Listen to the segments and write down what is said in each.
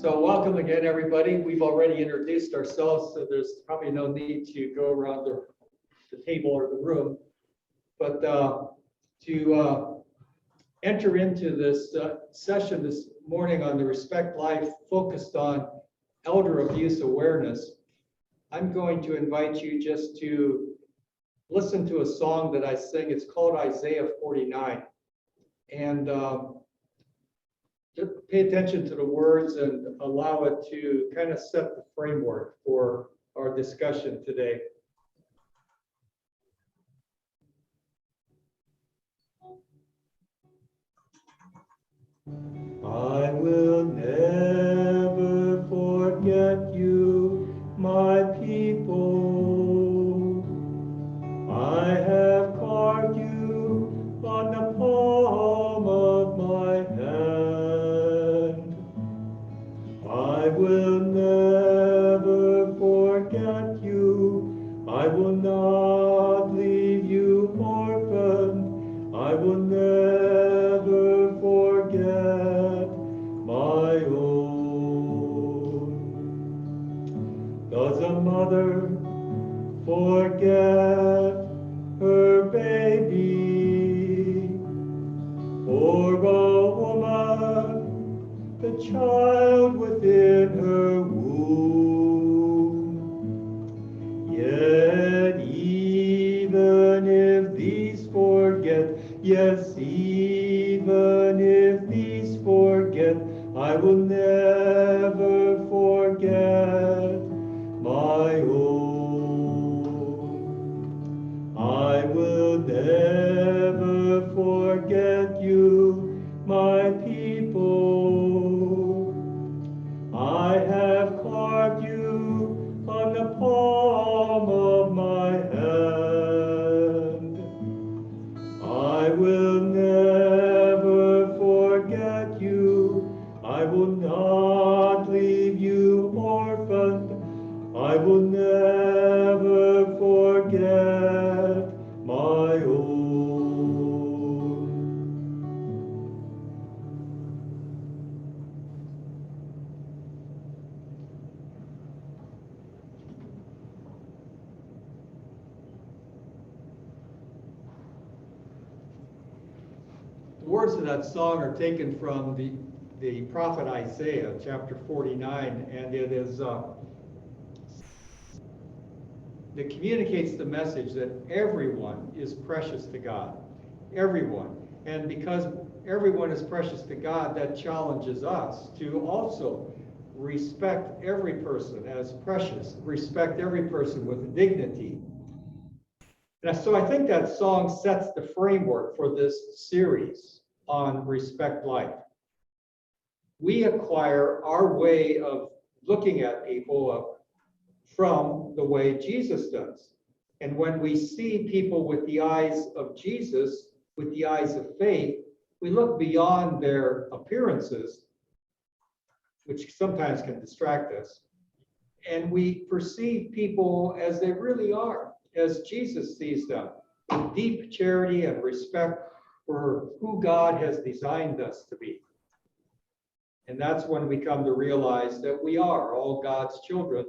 So welcome again, everybody. We've already introduced ourselves, so there's probably no need to go around the table or the room. But to enter into this session this morning on the Respect Life focused on elder abuse awareness, I'm going to invite you just to listen to a song that I sing. It's called Isaiah 49. And just pay attention to the words and allow it to kind of set the framework for our discussion today. I will never forget you, my people. I have carved you on the palm of my hand. I will never forget you. I will not leave you orphaned. I will never forget my own. Does a mother forget her baby, or a woman the child within her womb? Yet even if these forget, yes, even if these forget, I will never forget my own. I will never forget you, my people. I have carved you on the palm of my hand. I will never forget you. I will not leave you orphaned. I will never forget my own. The words of that song are taken from the prophet Isaiah, chapter 49, and it communicates the message that everyone is precious to God. Everyone. And because everyone is precious to God, that challenges us to also respect every person as precious, respect every person with dignity. And so I think that song sets the framework for this series on Respect Life. We acquire our way of looking at people from the way Jesus does. And when we see people with the eyes of Jesus, with the eyes of faith, we look beyond their appearances, which sometimes can distract us, and we perceive people as they really are, as Jesus sees them, with deep charity and respect for who God has designed us to be. And that's when we come to realize that we are all God's children.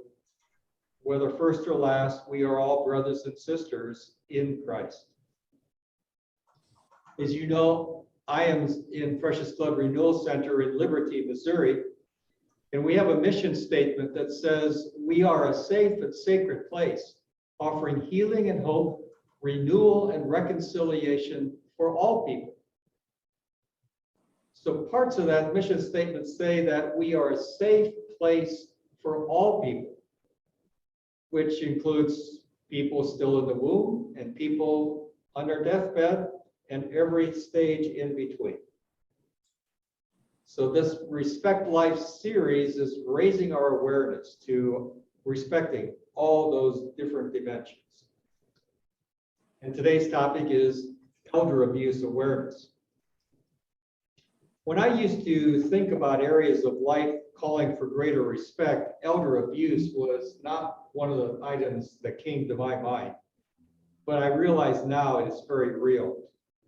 Whether first or last, we are all brothers and sisters in Christ. As you know, I am in Precious Blood Renewal Center in Liberty, Missouri, and we have a mission statement that says we are a safe and sacred place, offering healing and hope, renewal and reconciliation for all people. So parts of that mission statement say that we are a safe place for all people, which includes people still in the womb and people on their deathbed and every stage in between. So this Respect Life series is raising our awareness to respecting all those different dimensions. And today's topic is elder abuse awareness. When I used to think about areas of life calling for greater respect, elder abuse was not one of the items that came to my mind. But I realize now it is very real.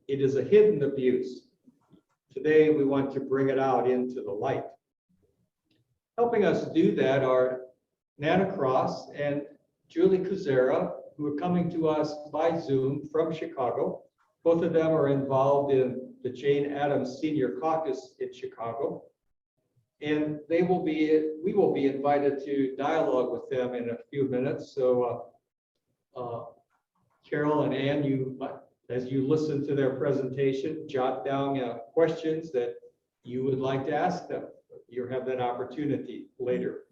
It is a hidden abuse. Today, we want to bring it out into the light. Helping us do that are Nanna and Julie Kuzera, who are coming to us by Zoom from Chicago. Both of them are involved in the Jane Addams Senior Caucus in Chicago. And we will be invited to dialogue with them in a few minutes. So Carol and Ann, as you listen to their presentation, jot down questions that you would like to ask them. You'll have that opportunity later.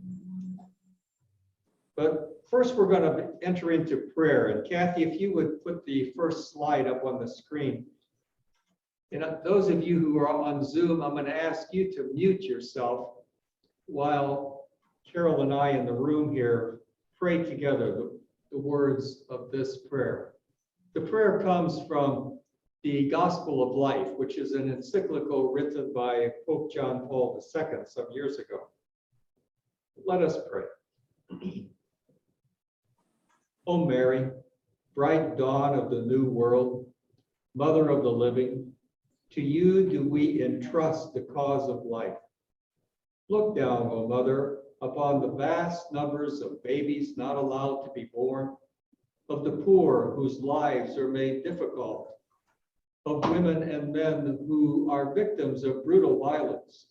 But first, we're going to enter into prayer. And Kathy, if you would put the first slide up on the screen. And those of you who are on Zoom, I'm going to ask you to mute yourself while Carol and I in the room here pray together the words of this prayer. The prayer comes from the Gospel of Life, which is an encyclical written by Pope John Paul II some years ago. Let us pray. O Mary, bright dawn of the new world, Mother of the living, to you do we entrust the cause of life. Look down, O Mother, upon the vast numbers of babies not allowed to be born, of the poor whose lives are made difficult, of women and men who are victims of brutal violence,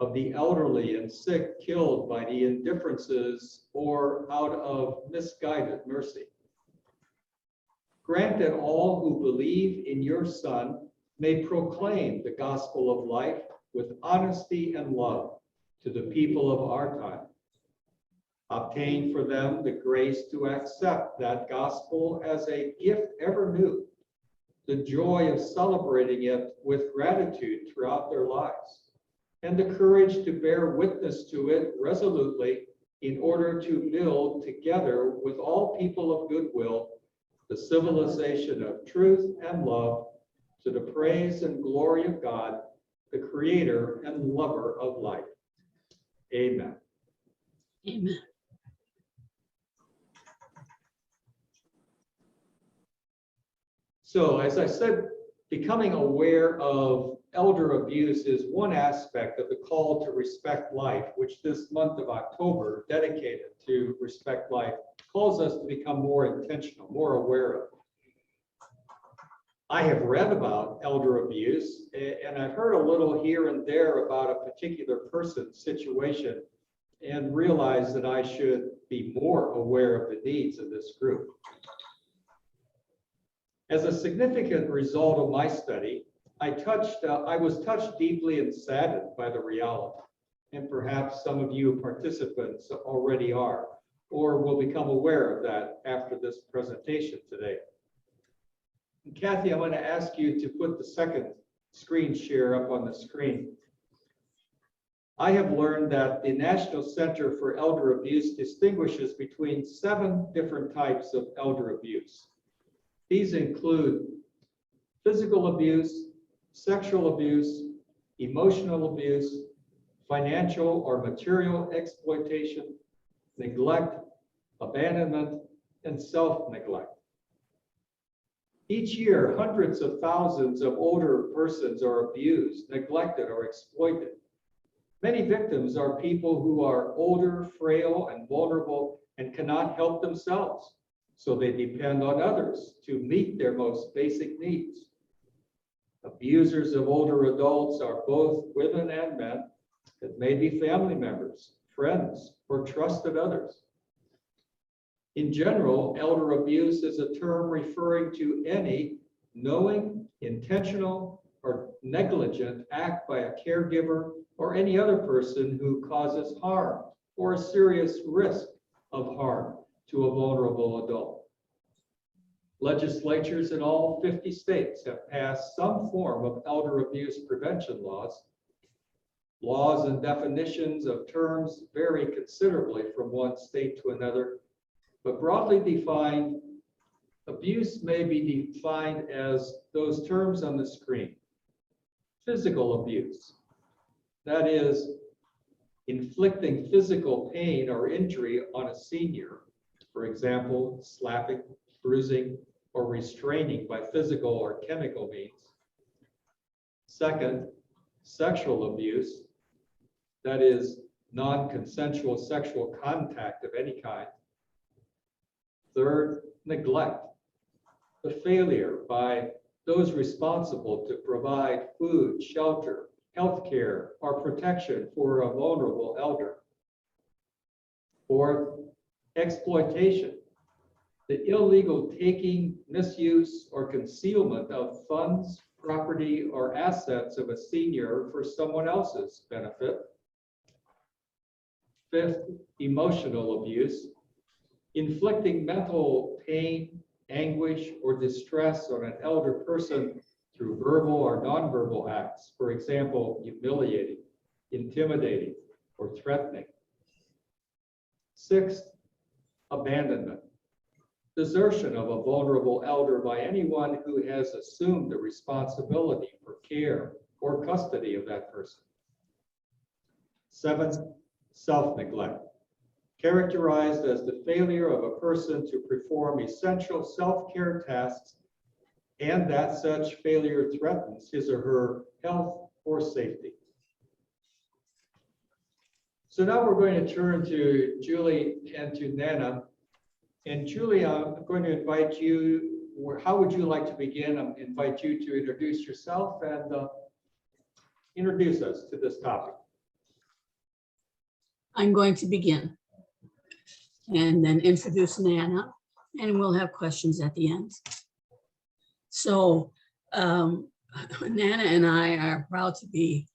of the elderly and sick killed by the indifferences or out of misguided mercy. Grant that all who believe in your Son may proclaim the gospel of life with honesty and love to the people of our time. Obtain for them the grace to accept that gospel as a gift ever new, the joy of celebrating it with gratitude throughout their lives, and the courage to bear witness to it resolutely in order to build together with all people of goodwill the civilization of truth and love to the praise and glory of God, the creator and lover of life. Amen. Amen. So, as I said, becoming aware of elder abuse is one aspect of the call to respect life, which this month of October, dedicated to respect life, calls us to become more intentional, more aware of. I have read about elder abuse, and I've heard a little here and there about a particular person's situation, and realized that I should be more aware of the needs of this group. As a significant result of my study, I was touched deeply and saddened by the reality, and perhaps some of you participants already are, or will become aware of that after this presentation today. And Kathy, I'm going to ask you to put the second screen share up on the screen. I have learned that the National Center for Elder Abuse distinguishes between 7 different types of elder abuse. These include physical abuse, sexual abuse, emotional abuse, financial or material exploitation, neglect, abandonment, and self-neglect. Each year, hundreds of thousands of older persons are abused, neglected, or exploited. Many victims are people who are older, frail, and vulnerable and cannot help themselves, so they depend on others to meet their most basic needs. Abusers of older adults are both women and men that may be family members, friends, or trusted others. In general, elder abuse is a term referring to any knowing, intentional, or negligent act by a caregiver or any other person who causes harm or a serious risk of harm to a vulnerable adult. Legislatures in all 50 states have passed some form of elder abuse prevention laws. Laws and definitions of terms vary considerably from one state to another, but broadly defined, abuse may be defined as those terms on the screen. Physical abuse, that is, inflicting physical pain or injury on a senior, for example, slapping, bruising, or restraining by physical or chemical means. Second, sexual abuse, that is, non-consensual sexual contact of any kind. Third, neglect, the failure by those responsible to provide food, shelter, health care, or protection for a vulnerable elder. Fourth, exploitation, the illegal taking, misuse, or concealment of funds, property, or assets of a senior for someone else's benefit. Fifth, emotional abuse, inflicting mental pain, anguish, or distress on an elder person through verbal or nonverbal acts, for example, humiliating, intimidating, or threatening. Sixth, abandonment, desertion of a vulnerable elder by anyone who has assumed the responsibility for care or custody of that person. Seventh, self-neglect, characterized as the failure of a person to perform essential self-care tasks and that such failure threatens his or her health or safety. So now we're going to turn to Julie and to Nanna. And Julie, I'm going to invite you, how would you like to begin? I invite you to introduce yourself and introduce us to this topic. I'm going to begin and then introduce Nanna, and we'll have questions at the end. So Nanna and I are proud to be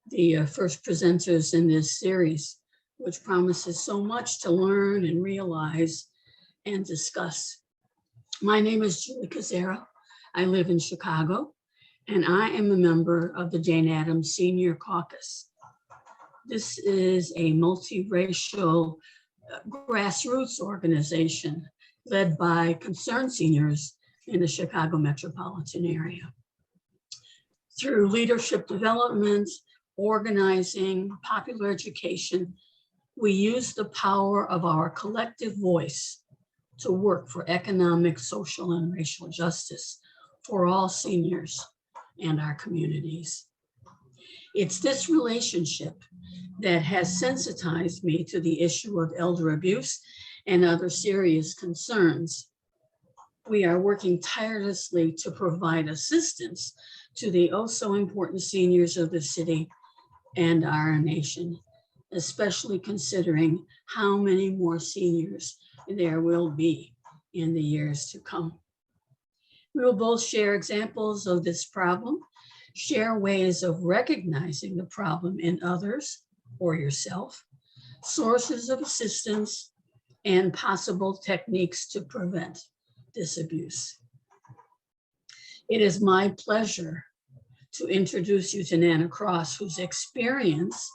the first presenters in this series, which promises so much to learn and realize and discuss. My name is Julie Kuzera. I live in Chicago, and I am a member of the Jane Addams Senior Caucus. This is a multiracial grassroots organization led by concerned seniors in the Chicago metropolitan area. Through leadership development, organizing, popular education, we use the power of our collective voice to work for economic, social, and racial justice for all seniors and our communities. It's this relationship that has sensitized me to the issue of elder abuse and other serious concerns. We are working tirelessly to provide assistance to the oh so important seniors of the city and our nation, especially considering how many more seniors there will be in the years to come. We will both share examples of this problem, share ways of recognizing the problem in others or yourself, sources of assistance, and possible techniques to prevent this abuse. It is my pleasure to introduce you to Nanna Cross, whose experience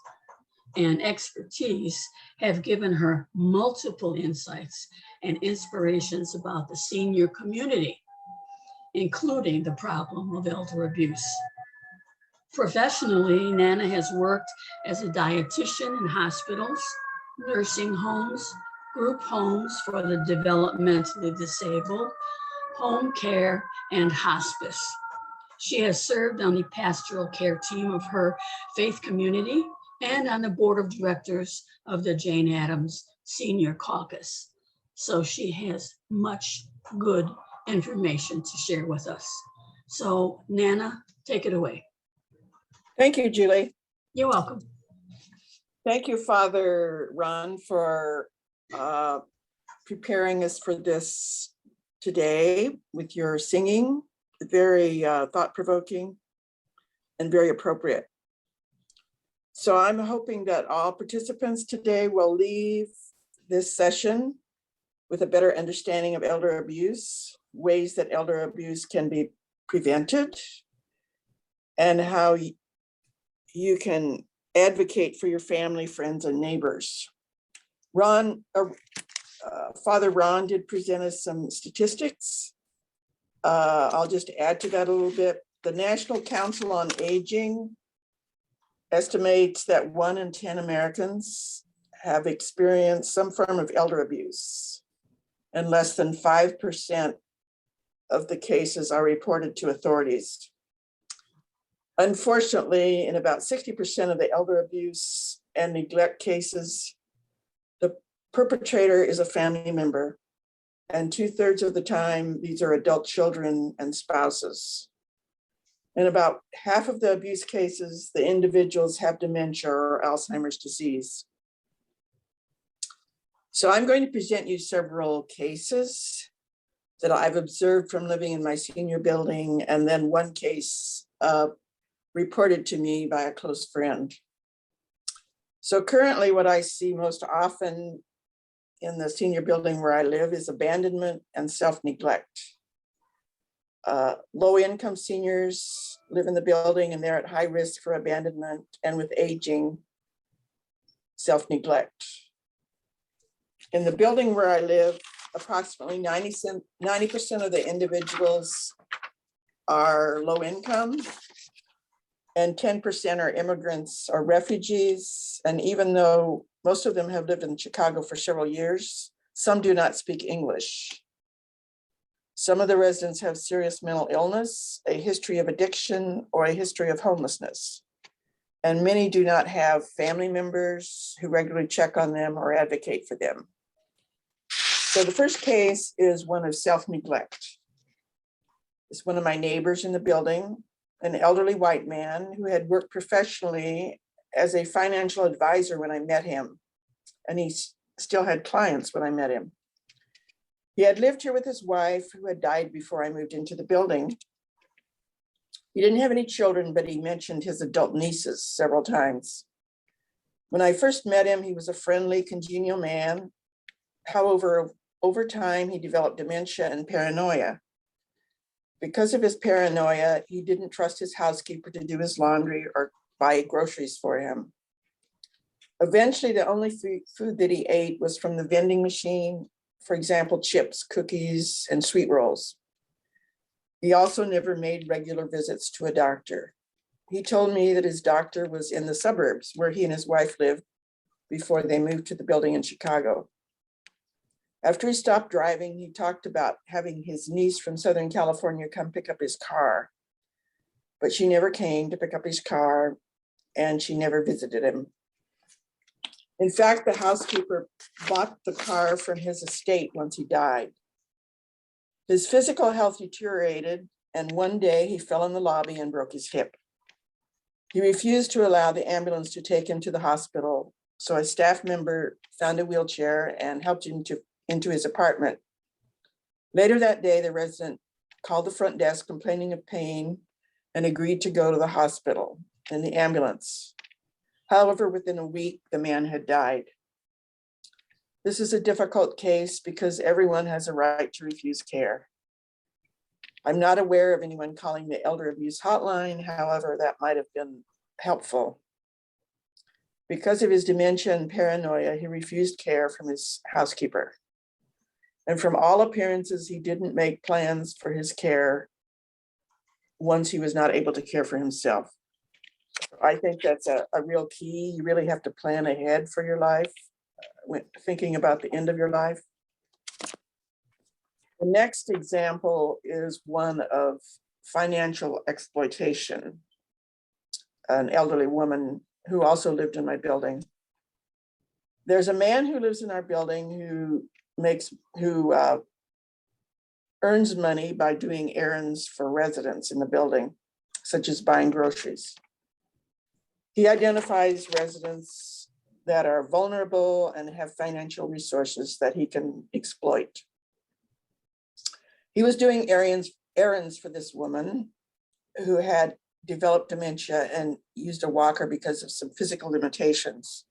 and expertise have given her multiple insights and inspirations about the senior community, including the problem of elder abuse. Professionally, Nanna has worked as a dietitian in hospitals, nursing homes, group homes for the developmentally disabled, home care, and hospice. She has served on the pastoral care team of her faith community and on the board of directors of the Jane Addams Senior Caucus. So she has much good information to share with us. So Nanna, take it away. Thank you, Julie. You're welcome. Thank you, Father Ron, for preparing us for this today with your singing. Very thought-provoking and very appropriate. So I'm hoping that all participants today will leave this session with a better understanding of elder abuse, ways that elder abuse can be prevented, and how you can advocate for your family, friends, and neighbors. Father Ron did present us some statistics. I'll just add to that a little bit. The National Council on Aging estimates that 1 in 10 Americans have experienced some form of elder abuse, and less than 5% of the cases are reported to authorities. Unfortunately, in about 60% of the elder abuse and neglect cases, the perpetrator is a family member. And 2/3 of the time, these are adult children and spouses. In about half of the abuse cases, the individuals have dementia or Alzheimer's disease. So I'm going to present you several cases that I've observed from living in my senior building, and then one case reported to me by a close friend. So currently what I see most often in the senior building where I live is abandonment and self-neglect. Low-income seniors live in the building and they're at high risk for abandonment, and with aging, self-neglect. In the building where I live, approximately 90% of the individuals are low income, and 10% are immigrants or refugees. And even though most of them have lived in Chicago for several years, some do not speak English. Some of the residents have serious mental illness, a history of addiction, or a history of homelessness. And many do not have family members who regularly check on them or advocate for them. So the first case is one of self-neglect. It's one of my neighbors in the building, an elderly white man who had worked professionally as a financial advisor when I met him. And he still had clients when I met him. He had lived here with his wife, who had died before I moved into the building. He didn't have any children, but he mentioned his adult nieces several times. When I first met him, he was a friendly, congenial man. However, over time, he developed dementia and paranoia. Because of his paranoia, he didn't trust his housekeeper to do his laundry or buy groceries for him. Eventually, the only food that he ate was from the vending machine, for example, chips, cookies, and sweet rolls. He also never made regular visits to a doctor. He told me that his doctor was in the suburbs where he and his wife lived before they moved to the building in Chicago. After he stopped driving, he talked about having his niece from Southern California come pick up his car, but she never came to pick up his car, and she never visited him. In fact, the housekeeper bought the car from his estate once he died. His physical health deteriorated, and one day he fell in the lobby and broke his hip. He refused to allow the ambulance to take him to the hospital, so a staff member found a wheelchair and helped him into his apartment. Later that day, the resident called the front desk complaining of pain and agreed to go to the hospital in the ambulance. However, within a week, the man had died. This is a difficult case because everyone has a right to refuse care. I'm not aware of anyone calling the elder abuse hotline. However, that might have been helpful. Because of his dementia and paranoia, he refused care from his housekeeper. And from all appearances, he didn't make plans for his care once he was not able to care for himself. I think that's a real key. You really have to plan ahead for your life, when thinking about the end of your life. The next example is one of financial exploitation. An elderly woman who also lived in my building. There's a man who lives in our building who earns money by doing errands for residents in the building, such as buying groceries. He identifies residents that are vulnerable and have financial resources that he can exploit. He was doing errands for this woman who had developed dementia and used a walker because of some physical limitations.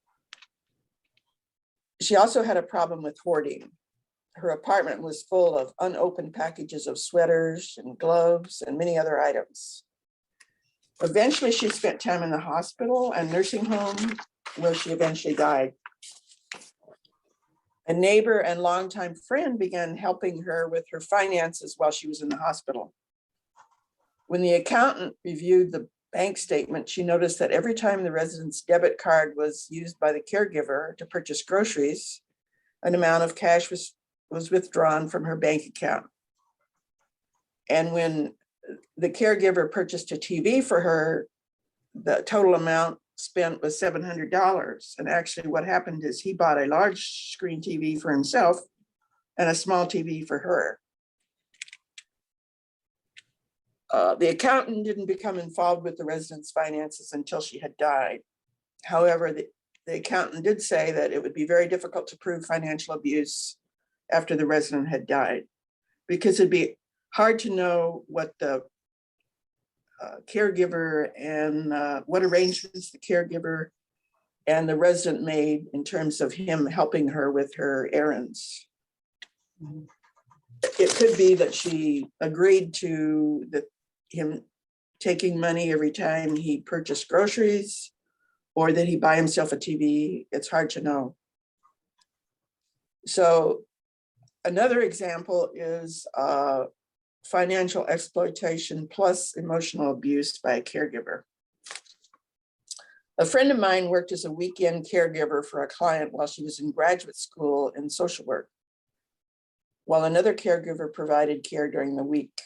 She also had a problem with hoarding. Her apartment was full of unopened packages of sweaters and gloves and many other items. Eventually, she spent time in the hospital and nursing home, where she eventually died. A neighbor and longtime friend began helping her with her finances while she was in the hospital. When the accountant reviewed the bank statement, she noticed that every time the resident's debit card was used by the caregiver to purchase groceries, an amount of cash was withdrawn from her bank account. And when the caregiver purchased a TV for her, the total amount spent was $700. And actually what happened is he bought a large screen TV for himself and a small TV for her. The accountant didn't become involved with the resident's finances until she had died. However, the accountant did say that it would be very difficult to prove financial abuse after the resident had died, because it'd be hard to know what the caregiver and what arrangements the caregiver and the resident made in terms of him helping her with her errands. It could be that she agreed to him taking money every time he purchased groceries, or that he buy himself a TV. It's hard to know. So another example is financial exploitation plus emotional abuse by a caregiver. A friend of mine worked as a weekend caregiver for a client while she was in graduate school in social work, while another caregiver provided care during the week.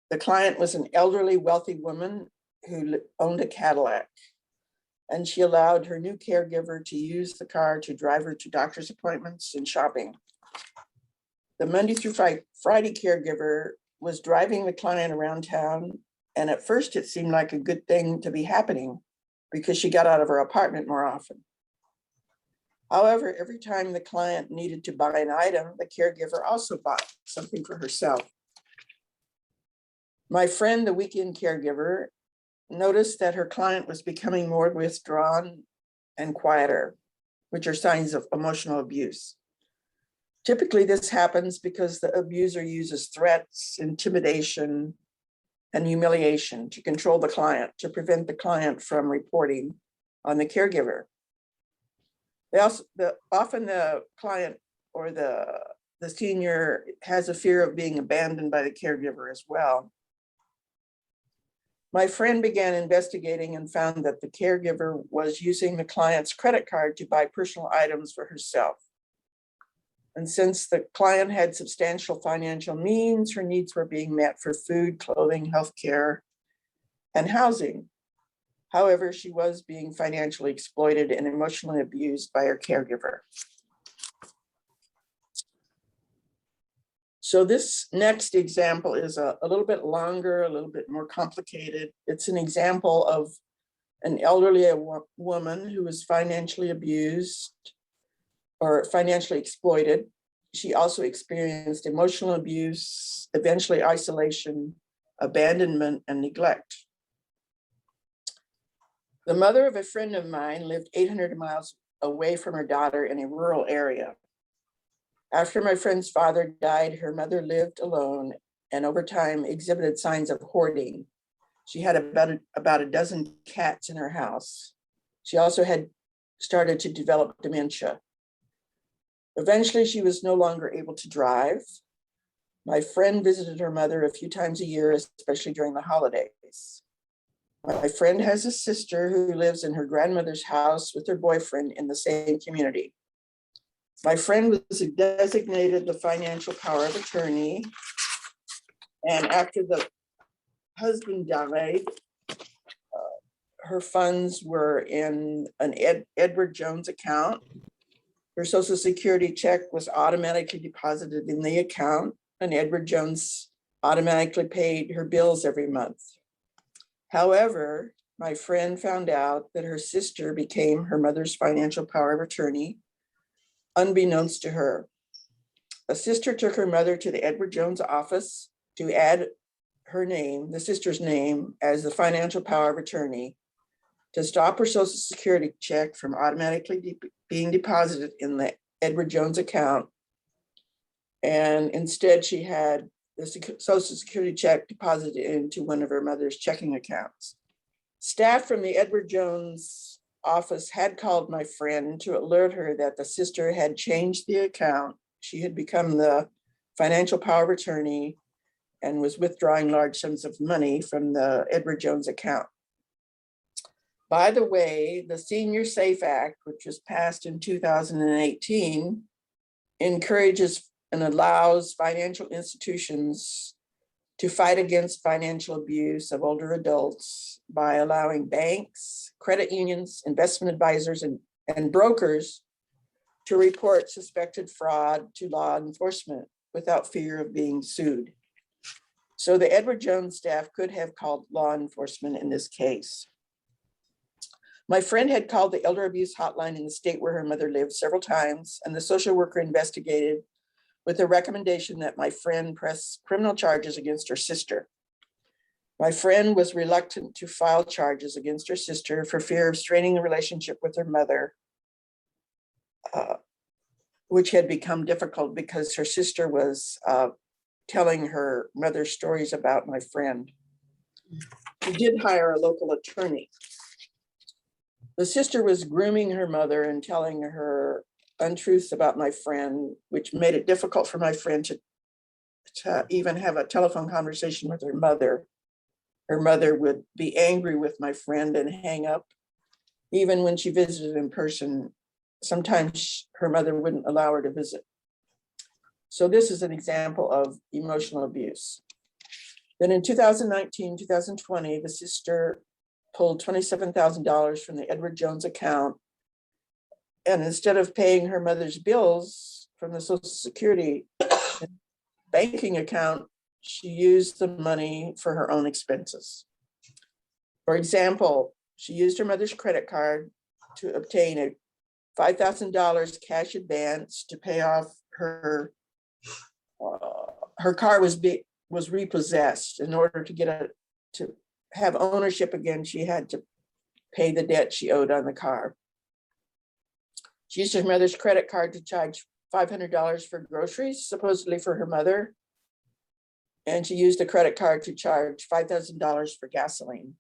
The client was an elderly, wealthy woman who owned a Cadillac, and she allowed her new caregiver to use the car to drive her to doctor's appointments and shopping. The Monday through Friday caregiver was driving the client around town, and at first it seemed like a good thing to be happening because she got out of her apartment more often. However, every time the client needed to buy an item, the caregiver also bought something for herself. My friend, the weekend caregiver, noticed that her client was becoming more withdrawn and quieter, which are signs of emotional abuse. Typically, this happens because the abuser uses threats, intimidation, and humiliation to control the client, to prevent the client from reporting on the caregiver. Often the client or the senior has a fear of being abandoned by the caregiver as well. My friend began investigating and found that the caregiver was using the client's credit card to buy personal items for herself. And since the client had substantial financial means, her needs were being met for food, clothing, healthcare, and housing. However, she was being financially exploited and emotionally abused by her caregiver. So this next example is a little bit longer, a little bit more complicated. It's an example of an elderly woman who was financially abused or financially exploited. She also experienced emotional abuse, eventually isolation, abandonment, and neglect. The mother of a friend of mine lived 800 miles away from her daughter in a rural area. After my friend's father died, her mother lived alone and over time exhibited signs of hoarding. She had about a dozen cats in her house. She also had started to develop dementia. Eventually, she was no longer able to drive. My friend visited her mother a few times a year, especially during the holidays. My friend has a sister who lives in her grandmother's house with her boyfriend in the same community. My friend was designated the financial power of attorney. And after the husband died, her funds were in an Edward Jones account. Her Social Security check was automatically deposited in the account, and Edward Jones automatically paid her bills every month. However, my friend found out that her sister became her mother's financial power of attorney, unbeknownst to her. A sister took her mother to the Edward Jones office to add her name, the sister's name, as the financial power of attorney to stop her Social Security check from automatically being deposited in the Edward Jones account. And instead, she had the Social Security check deposited into one of her mother's checking accounts. Staff from the Edward Jones office had called my friend to alert her that the sister had changed the account. She had become the financial power of attorney and was withdrawing large sums of money from the Edward Jones account. By the way, the Senior Safe Act, which was passed in 2018, encourages and allows financial institutions to fight against financial abuse of older adults by allowing banks, credit unions, investment advisors, and brokers to report suspected fraud to law enforcement without fear of being sued. So the Edward Jones staff could have called law enforcement in this case. My friend had called the elder abuse hotline in the state where her mother lived several times, and the social worker investigated with a recommendation that my friend press criminal charges against her sister. My friend was reluctant to file charges against her sister for fear of straining the relationship with her mother, which had become difficult because her sister was telling her mother's stories about my friend. She did hire a local attorney. The sister was grooming her mother and telling her untruths about my friend, which made it difficult for my friend to even have a telephone conversation with her mother. Her mother would be angry with my friend and hang up. Even when she visited in person, sometimes her mother wouldn't allow her to visit. So this is an example of emotional abuse. Then in 2019, 2020, the sister pulled $27,000 from the Edward Jones account. And instead of paying her mother's bills from the Social Security banking account, she used the money for her own expenses. For example, she used her mother's credit card to obtain a $5,000 cash advance to pay off her car was repossessed. In order to have ownership again, she had to pay the debt she owed on the car. She used her mother's credit card to charge $500 for groceries, supposedly for her mother. And she used the credit card to charge $5,000 for gasoline.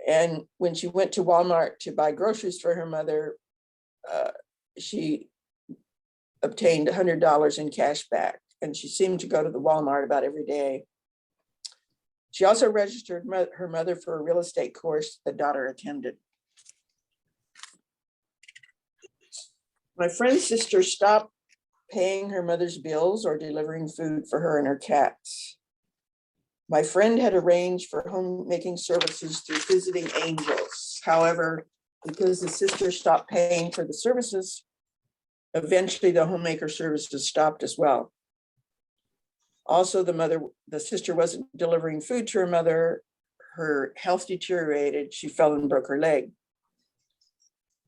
And when she went to Walmart to buy groceries for her mother, she obtained $100 in cash back. And she seemed to go to the Walmart about every day. She also registered her mother for a real estate course the daughter attended. My friend's sister stopped paying her mother's bills or delivering food for her and her cats. My friend had arranged for homemaking services through Visiting Angels. However, because the sister stopped paying for the services, eventually the homemaker services stopped as well. Also, the sister wasn't delivering food to her mother. Her health deteriorated. She fell and broke her leg.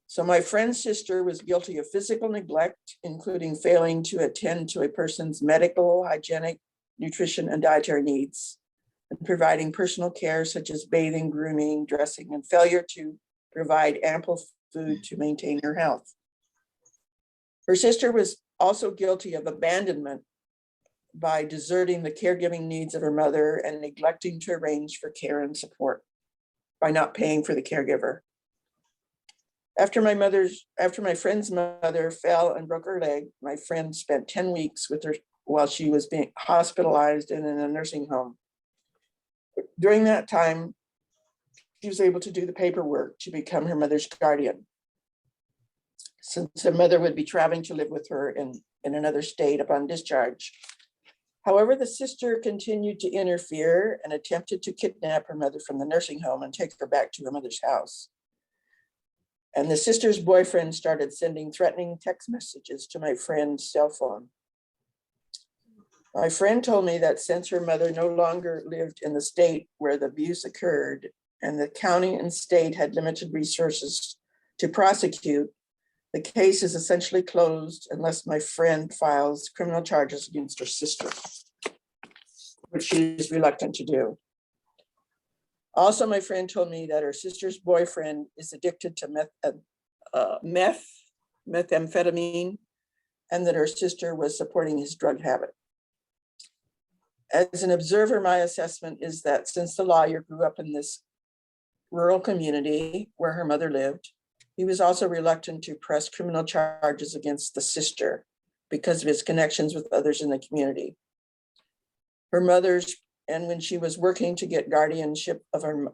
So my friend's sister was guilty of physical neglect, including failing to attend to a person's medical, hygienic, nutrition, and dietary needs, and providing personal care such as bathing, grooming, dressing, and failure to provide ample food to maintain her health. Her sister was also guilty of abandonment by deserting the caregiving needs of her mother and neglecting to arrange for care and support by not paying for the caregiver. After my friend's mother fell and broke her leg, my friend spent 10 weeks with her while she was being hospitalized and in a nursing home. During that time, she was able to do the paperwork to become her mother's guardian, since her mother would be traveling to live with her in another state upon discharge. However, the sister continued to interfere and attempted to kidnap her mother from the nursing home and take her back to her mother's house. And the sister's boyfriend started sending threatening text messages to my friend's cell phone. My friend told me that since her mother no longer lived in the state where the abuse occurred, and the county and state had limited resources to prosecute, the case is essentially closed unless my friend files criminal charges against her sister, which she is reluctant to do. Also, my friend told me that her sister's boyfriend is addicted to methamphetamine, and that her sister was supporting his drug habit. As an observer, my assessment is that since the lawyer grew up in this rural community where her mother lived, he was also reluctant to press criminal charges against the sister because of his connections with others in the community. And when she was working to get guardianship of her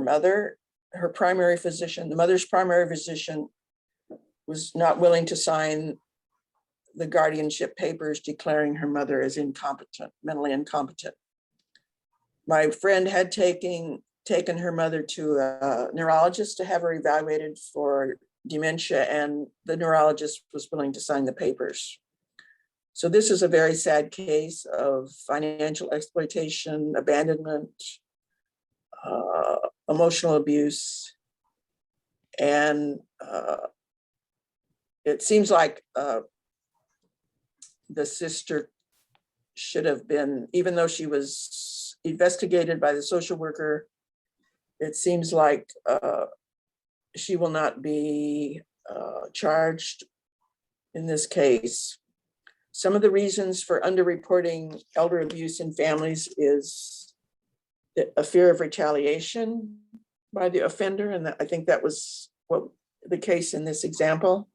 mother, the mother's primary physician was not willing to sign the guardianship papers declaring her mother as incompetent, mentally incompetent. My friend had taken her mother to a neurologist to have her evaluated for dementia, and the neurologist was willing to sign the papers. So this is a very sad case of financial exploitation, abandonment, emotional abuse. And it seems like the sister should have been, even though she was investigated by the social worker, it seems like she will not be charged in this case. Some of the reasons for underreporting elder abuse in families is a fear of retaliation by the offender, and I think that was what the case in this example.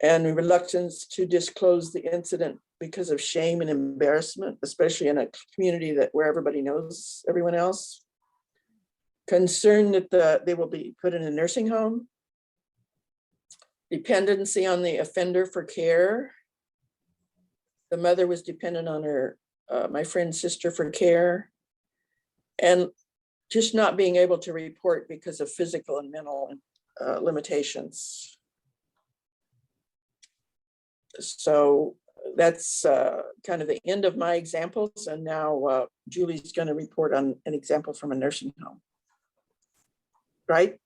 And reluctance to disclose the incident because of shame and embarrassment, especially in a community where everybody knows everyone else. Concern that they will be put in a nursing home. Dependency on the offender for care. The mother was dependent on her, my friend's sister, for care. And just not being able to report because of physical and mental limitations. So that's kind of the end of my examples. And now Julie's going to report on an example from a nursing home. Right?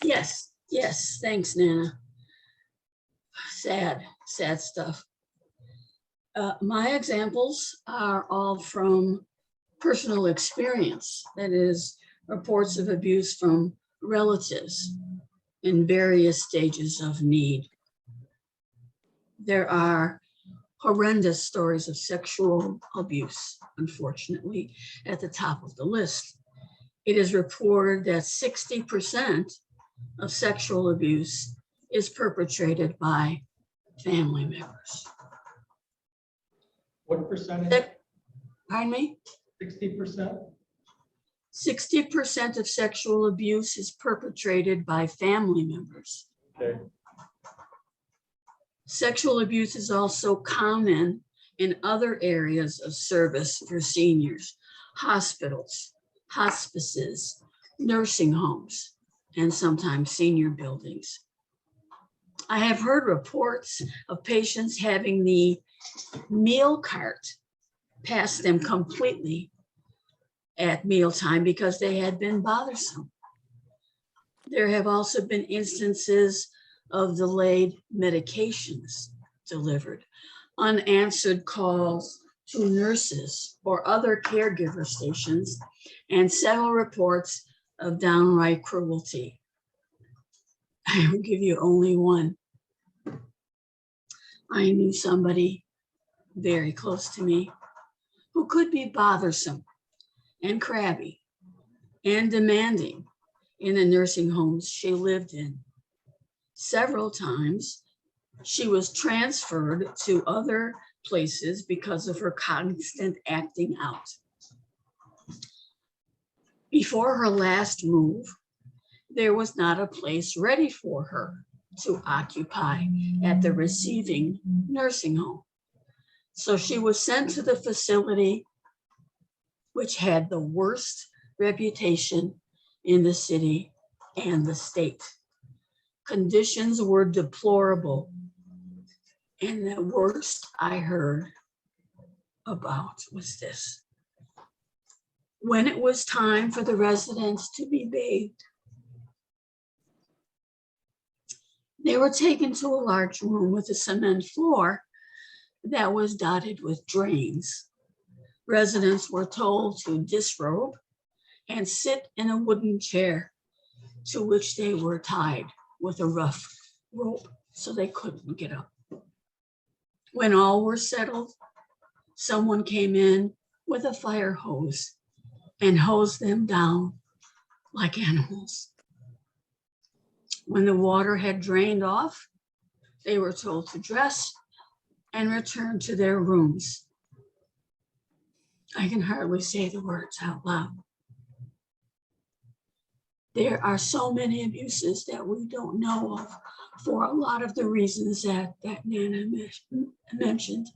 Yes, yes, thanks, Nanna. Sad stuff. My examples are all from personal experience, that is, reports of abuse from relatives in various stages of need. There are horrendous stories of sexual abuse, unfortunately, at the top of the list. It is reported that 60% of sexual abuse is perpetrated by family members. What percentage? Pardon me? 60%? 60% of sexual abuse is perpetrated by family members. Okay. Sexual abuse is also common in other areas of service for seniors, hospitals, hospices, nursing homes, and sometimes senior buildings. I have heard reports of patients having the meal cart pass them completely at mealtime because they had been bothersome. There have also been instances of delayed medications delivered, unanswered calls to nurses or other caregiver stations, and several reports of downright cruelty. I will give you only one. I knew somebody very close to me who could be bothersome and crabby and demanding in the nursing homes she lived in. Several times, she was transferred to other places because of her constant acting out. Before her last move, there was not a place ready for her to occupy at the receiving nursing home. So she was sent to the facility, which had the worst reputation in the city and the state. Conditions were deplorable. And the worst I heard about was this. When it was time for the residents to be bathed, they were taken to a large room with a cement floor that was dotted with drains. Residents were told to disrobe and sit in a wooden chair to which they were tied with a rough rope so they couldn't get up. When all were settled, someone came in with a fire hose and hosed them down like animals. When the water had drained off, they were told to dress and return to their rooms. I can hardly say the words out loud. there are so many abuses that we don't know of for a lot of the reasons that Nanna mentioned.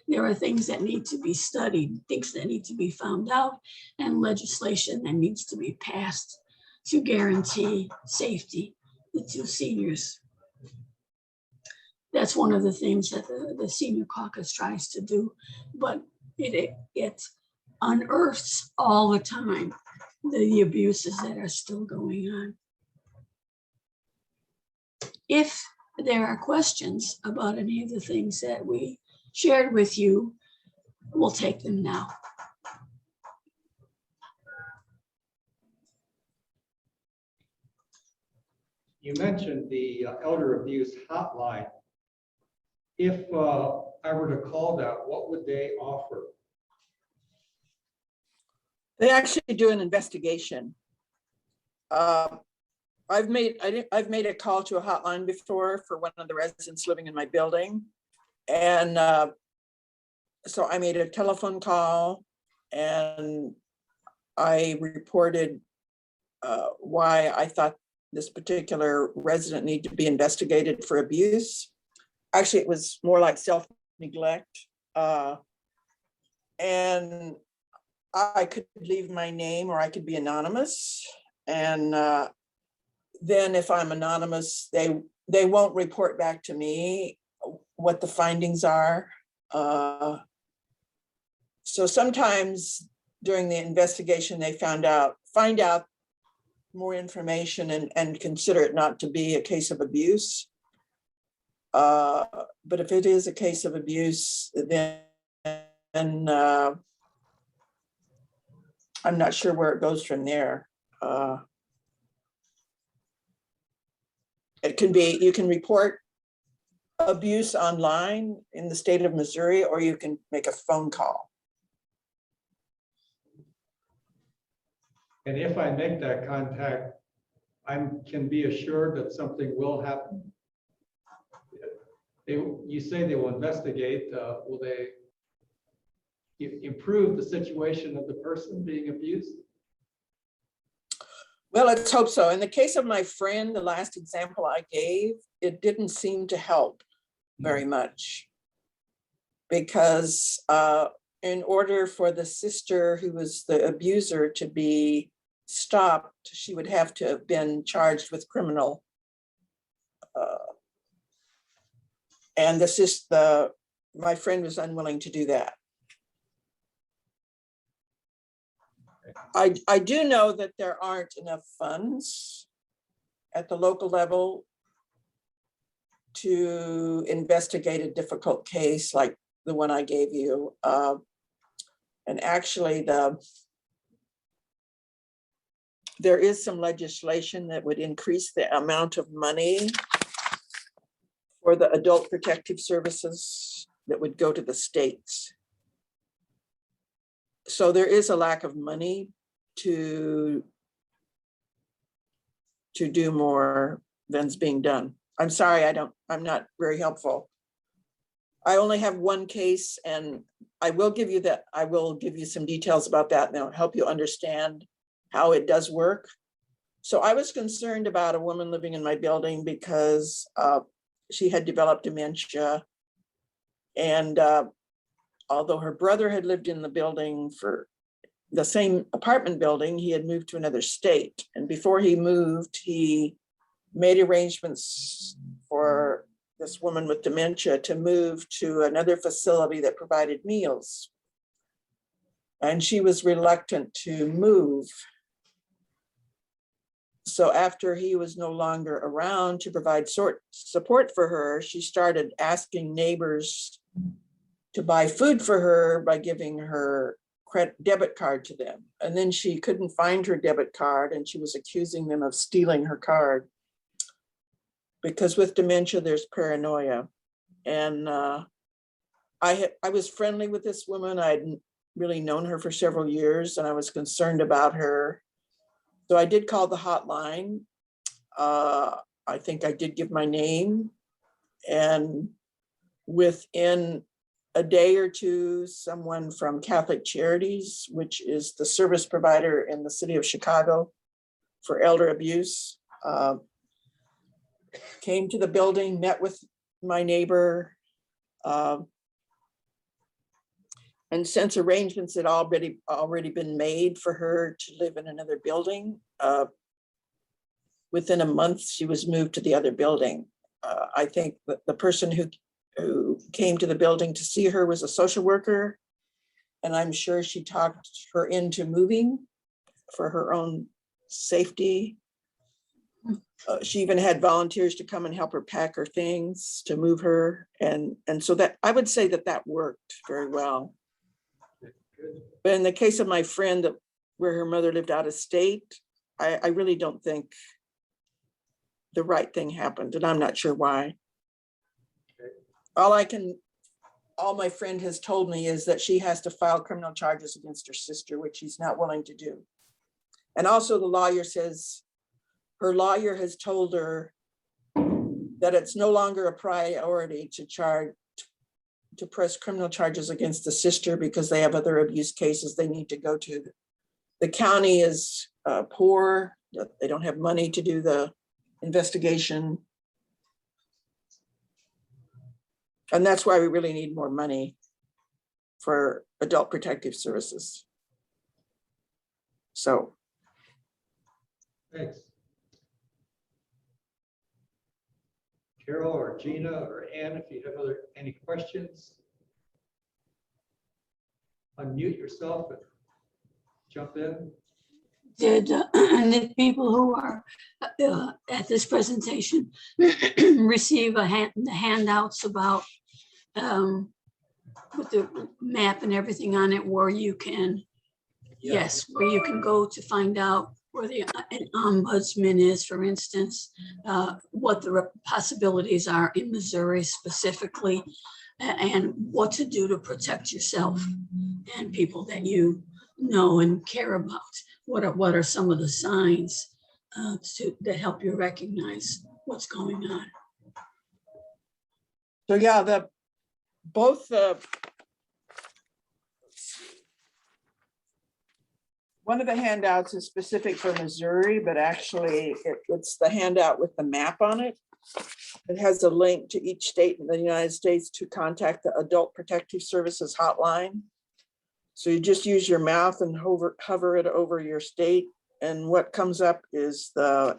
There are things that need to be studied, things that need to be found out, and legislation that needs to be passed to guarantee safety to seniors. That's one of the things that the Senior Caucus tries to do, but it unearths all the time the abuses that are still going on. If there are questions about any of the things that we shared with you, we'll take them now. You mentioned the elder abuse hotline. If I were to call that, what would they offer? They actually do an investigation. I've made a call to a hotline before for one of the residents living in my building. And so I made a telephone call and I reported why I thought this particular resident needed to be investigated for abuse. Actually, it was more like self-neglect. And I could leave my name or I could be anonymous. And then if I'm anonymous, they won't report back to me what the findings are. So sometimes during the investigation, they find out more information and consider it not to be a case of abuse. But if it is a case of abuse, then I'm not sure where it goes from there. It can be, you can report abuse online in the state of Missouri, or you can make a phone call. And if I make that contact, I can be assured that something will happen. You say they will investigate. Will they improve the situation of the person being abused? Well, let's hope so. In the case of my friend, the last example I gave, it didn't seem to help very much, because in order for the sister who was the abuser to be stopped, she would have to have been charged with criminal. And my friend was unwilling to do that. I do know that there aren't enough funds at the local level to investigate a difficult case like the one I gave you. And actually there is some legislation that would increase the amount of money for the adult protective services that would go to the states. So there is a lack of money to do more than's being done. I'm sorry, I'm not very helpful. I only have one case, and I will give you some details about that, and they'll help you understand how it does work. So I was concerned about a woman living in my building because she had developed dementia, and although her brother had lived in the building for the same apartment building, he had moved to another state. And before he moved, he made arrangements for this woman with dementia to move to another facility that provided meals. And she was reluctant to move. So after he was no longer around to provide support for her, she started asking neighbors to buy food for her by giving her debit card to them. And then she couldn't find her debit card, and she was accusing them of stealing her card. Because with dementia, there's paranoia. And I was friendly with this woman. I'd really known her for several years, and I was concerned about her. So I did call the hotline. I think I did give my name. And within a day or two, someone from Catholic Charities, which is the service provider in the city of Chicago, for elder abuse. Came to the building, met with my neighbor. And since arrangements had already been made for her to live in another building, within a month, she was moved to the other building. I think that the person who came to the building to see her was a social worker, and I'm sure she talked her into moving for her own safety. She even had volunteers to come and help her pack her things to move her. And so that I would say that worked very well. But in the case of my friend where her mother lived out of state, I really don't think the right thing happened, and I'm not sure why. All my friend has told me is that she has to file criminal charges against her sister, which she's not willing to do. And also the lawyer says, her lawyer has told her that it's no longer a priority to press criminal charges against the sister because they have other abuse cases they need to go to. The county is poor. They don't have money to do the investigation. And that's why we really need more money for adult protective services. So. Thanks. Carol or Gina or Ann, if you have any questions, unmute yourself and jump in. Did the people who are at this presentation receive the handouts about with the map and everything on it, where you can, yes, where you can go to find out where an ombudsman is, for instance, what the possibilities are in Missouri specifically, and what to do to protect yourself and people that you know and care about. What are some of the signs that help you recognize what's going on? So yeah, one of the handouts is specific for Missouri, but actually it's the handout with the map on it. It has a link to each state in the United States to contact the Adult Protective Services Hotline. So you just use your mouth and hover it over your state, and what comes up is the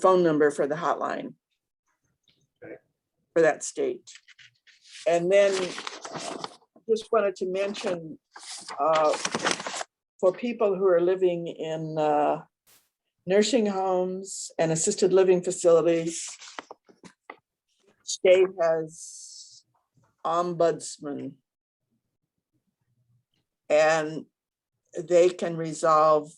phone number for the hotline for that state. And then just wanted to mention for people who are living in nursing homes and assisted living facilities, state has ombudsman, and they can resolve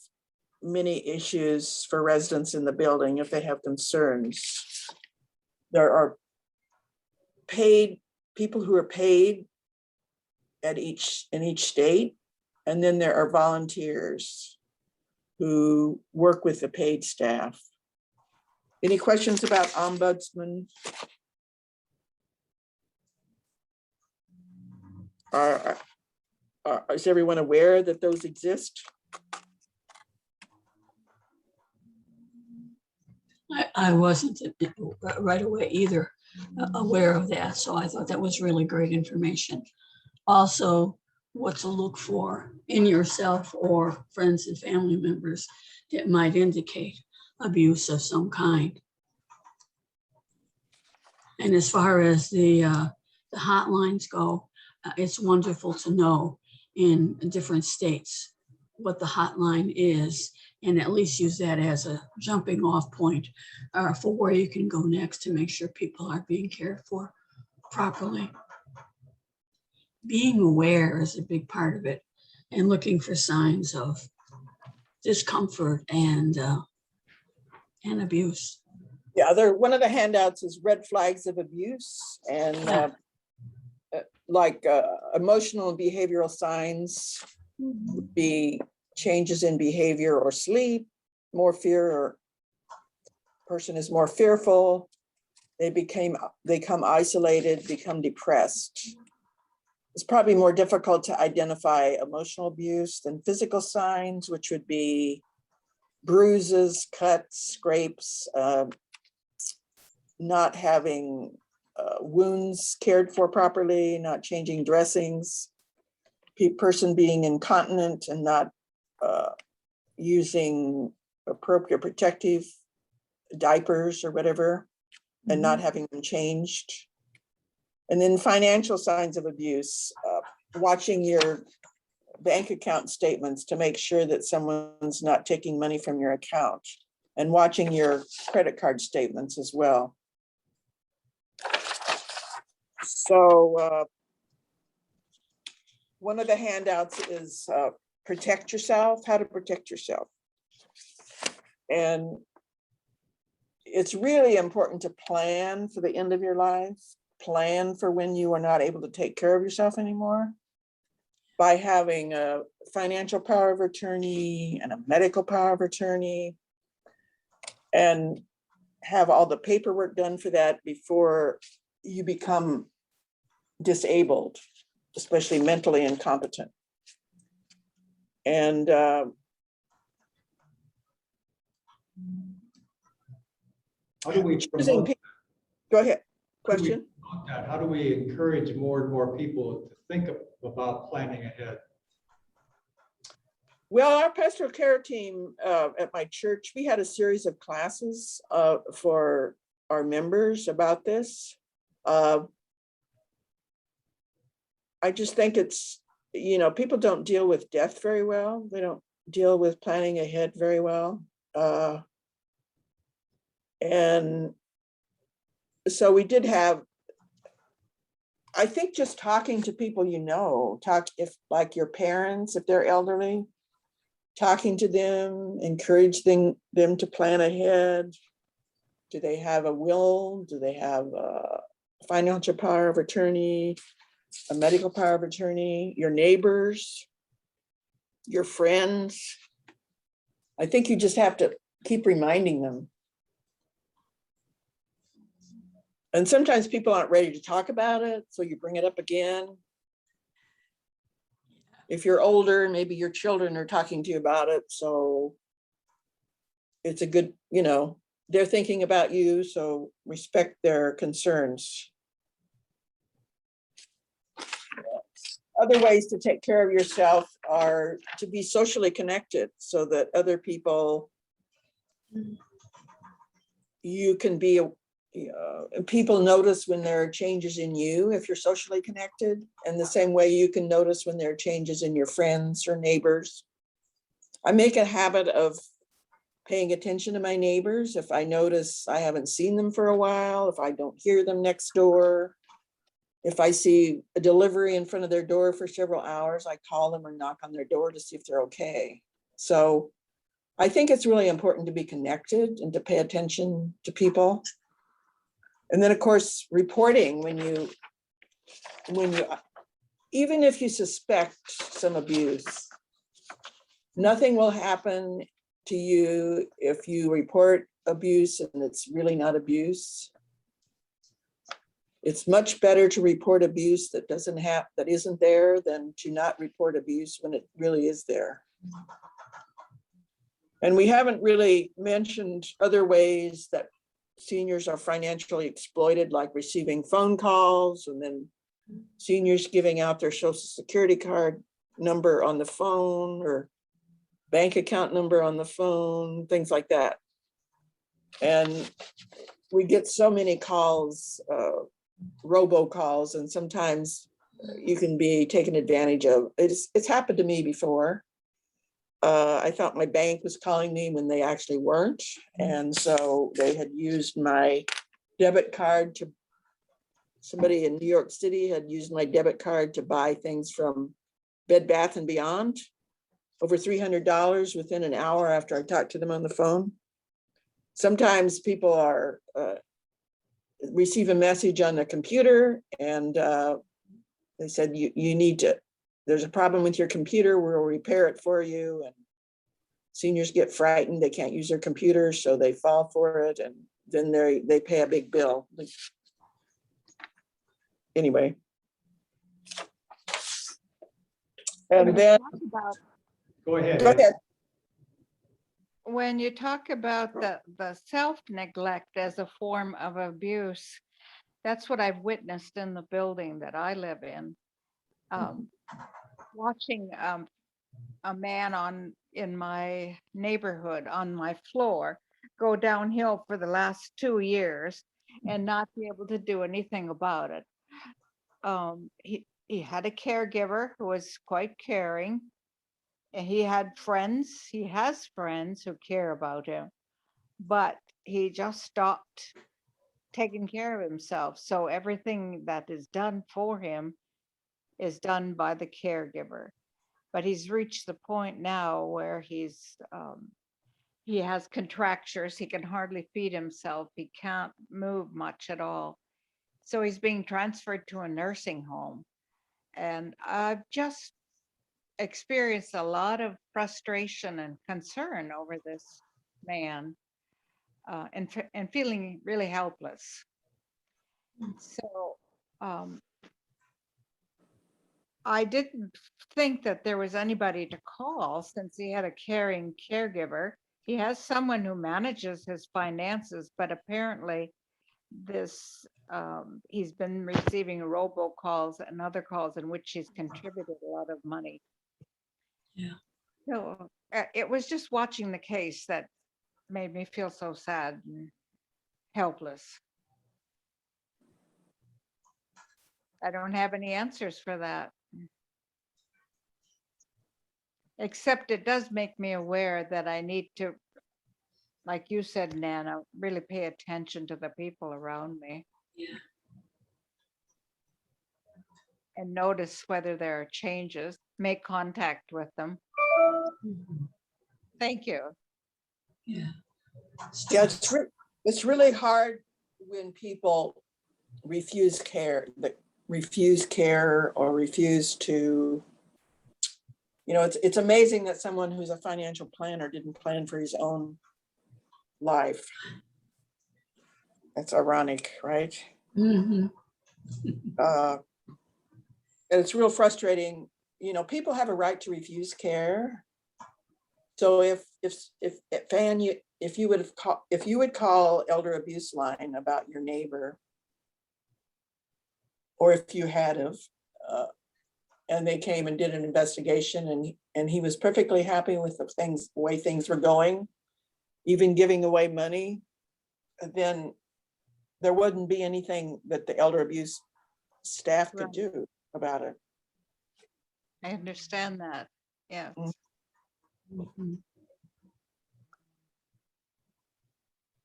many issues for residents in the building if they have concerns. There are people who are paid in each state, and then there are volunteers who work with the paid staff. Any questions about ombudsman? Is everyone aware that those exist? I wasn't right away either aware of that, so I thought that was really great information. Also, what to look for in yourself or friends and family members that might indicate abuse of some kind. And as far as the hotlines go, it's wonderful to know in different states what the hotline is, and at least use that as a jumping off point for where you can go next to make sure people are being cared for properly. Being aware is a big part of it, and looking for signs of discomfort and abuse. Yeah, one of the handouts is red flags of abuse, and emotional and behavioral signs would be changes in behavior or sleep, more fear, or person is more fearful, they become isolated, become depressed. It's probably more difficult to identify emotional abuse than physical signs, which would be bruises, cuts, scrapes, not having wounds cared for properly, not changing dressings, person being incontinent and not using appropriate protective diapers or whatever, and not having them changed. And then financial signs of abuse, watching your bank account statements to make sure that someone's not taking money from your account, and watching your credit card statements as well. So one of the handouts is protect yourself, how to protect yourself. And it's really important to plan for the end of your life, plan for when you are not able to take care of yourself anymore, by having a financial power of attorney and a medical power of attorney, and have all the paperwork done for that before you become disabled, especially mentally incompetent. And How do we promote that? Go ahead, How do we question. promote that? How do we encourage more and more people to think about planning ahead? Well, our pastoral care team at my church, we had a series of classes for our members about this. I just think it's, you know, people don't deal with death very well. They don't deal with planning ahead very well. And so we did have, I think, just talking to people, you know, if like your parents, if they're elderly, talking to them, encouraging them to plan ahead. Do they have a will? Do they have a financial power of attorney, a medical power of attorney, your neighbors, your friends? I think you just have to keep reminding them. And sometimes people aren't ready to talk about it, so you bring it up again. If you're older, maybe your children are talking to you about it, so it's a good, you know, they're thinking about you, so respect their concerns. Other ways to take care of yourself are to be socially connected so that other people, you can be, people notice when there are changes in you if you're socially connected, and the same way you can notice when there are changes in your friends or neighbors. I make a habit of paying attention to my neighbors. If I notice I haven't seen them for a while, if I don't hear them next door, if I see a delivery in front of their door for several hours, I call them or knock on their door to see if they're okay. So I think it's really important to be connected and to pay attention to people. And then, of course, reporting when you, even if you suspect some abuse, nothing will happen to you if you report abuse and it's really not abuse. It's much better to report abuse that isn't there than to not report abuse when it really is there. And we haven't really mentioned other ways that seniors are financially exploited, like receiving phone calls and then seniors giving out their social security card number on the phone or bank account number on the phone, things like that. And we get so many calls, robocalls, and sometimes you can be taken advantage of. It's happened to me before. I thought my bank was calling me when they actually weren't. And so they had used my debit card to, somebody in New York City had used my debit card to buy things from Bed Bath & Beyond, over $300 within an hour after I talked to them on the phone. Sometimes people are receive a message on the computer and they said, you need to, there's a problem with your computer, we'll repair it for you. And seniors get frightened, they can't use their computer, so they fall for it, and then they pay a big bill. Anyway. And then, Go ahead. go ahead. when you talk about the self-neglect as a form of abuse, that's what I've witnessed in the building that I live in. Watching a man in my neighborhood on my floor go downhill for the last 2 years and not be able to do anything about it. He had a caregiver who was quite caring, and he has friends who care about him, but he just stopped taking care of himself. So everything that is done for him is done by the caregiver. But he's reached the point now where he has contractures. He can hardly feed himself. He can't move much at all. So he's being transferred to a nursing home. And I've just experienced a lot of frustration and concern over this man, and feeling really helpless. So I didn't think that there was anybody to call since he had a caring caregiver. He has someone who manages his finances, but apparently he's been receiving robocalls and other calls in which he's contributed a lot of money. Yeah. So it was just watching the case that made me feel so sad and helpless. I don't have any answers for that. Except it does make me aware that I need to, like you said, Nanna, really pay attention to the people around me. Yeah. And notice whether there are changes, make contact with them. Mhm. Thank you. Yeah. Yeah, it's really hard when people refuse care or refuse to, it's amazing that someone who's a financial planner didn't plan for his own life. That's ironic, right? Mhm. And it's real frustrating. People have a right to refuse care. So if you would call Elder Abuse Line about your neighbor, or if you had of, and they came and did an investigation, and he was perfectly happy with the way things were going, even giving away money, then there wouldn't be anything that the elder abuse staff could do about it. I understand that. Yeah. Mhm.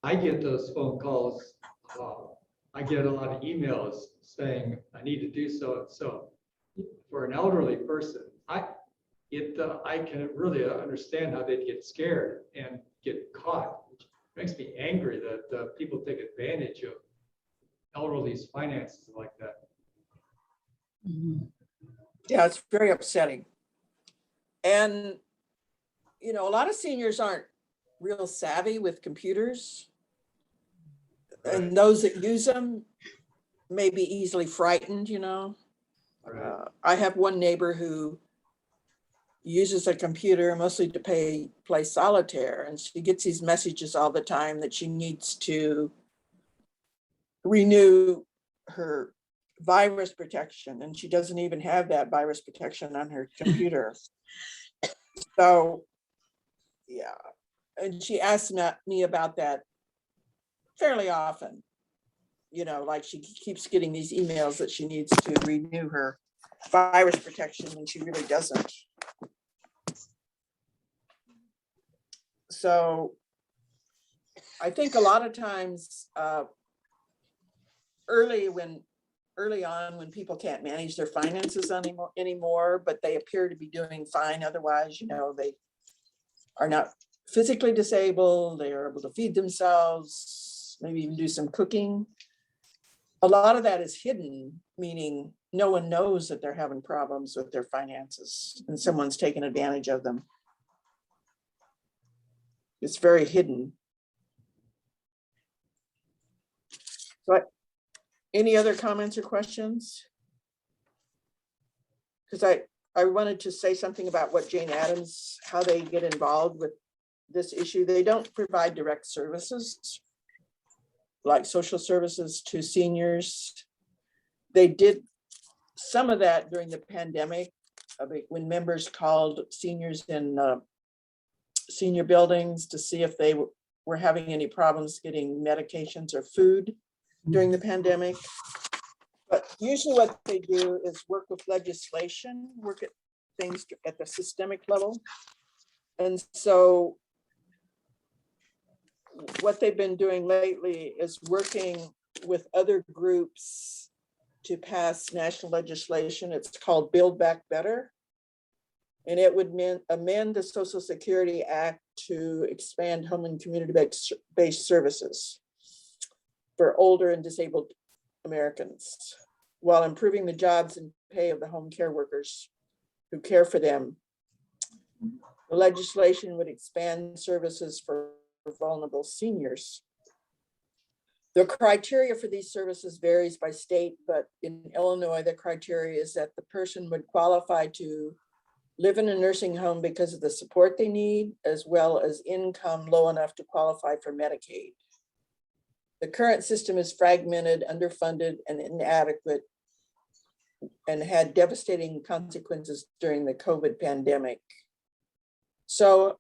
I get those phone calls. I get a lot of emails saying I need to do so and so. For an elderly person, I can really understand how they'd get scared and get caught. Which makes me angry that people take advantage of elderly's finances like that. Mhm. Yeah, it's very upsetting. And, a lot of seniors aren't real savvy with computers. Right. And those that use them may be easily frightened, Right. I have one neighbor who uses a computer mostly to play solitaire, and she gets these messages all the time that she needs to renew her virus protection, and she doesn't even have that virus protection on her computer. So, yeah, and she asks me about that fairly often. Like she keeps getting these emails that she needs to renew her virus protection when she really doesn't. So I think a lot of times early on when people can't manage their finances anymore, but they appear to be doing fine otherwise, they are not physically disabled, they are able to feed themselves, maybe even do some cooking. A lot of that is hidden, meaning no one knows that they're having problems with their finances and someone's taking advantage of them. It's very hidden. But any other comments or questions? Because I wanted to say something about what Jane Addams, how they get involved with this issue. They don't provide direct services like social services to seniors. They did some of that during the pandemic when members called seniors in senior buildings to see if they were having any problems getting medications or food during the pandemic. But usually what they do is work with legislation, work at things at the systemic level. And so what they've been doing lately is working with other groups to pass national legislation. It's called Build Back Better. And it would amend the Social Security Act to expand home and community-based services for older and disabled Americans, while improving the jobs and pay of the home care workers who care for them. The legislation would expand services for vulnerable seniors. The criteria for these services varies by state, but in Illinois, the criteria is that the person would qualify to live in a nursing home because of the support they need, as well as income low enough to qualify for Medicaid. The current system is fragmented, underfunded, and inadequate, and had devastating consequences during the COVID pandemic. So,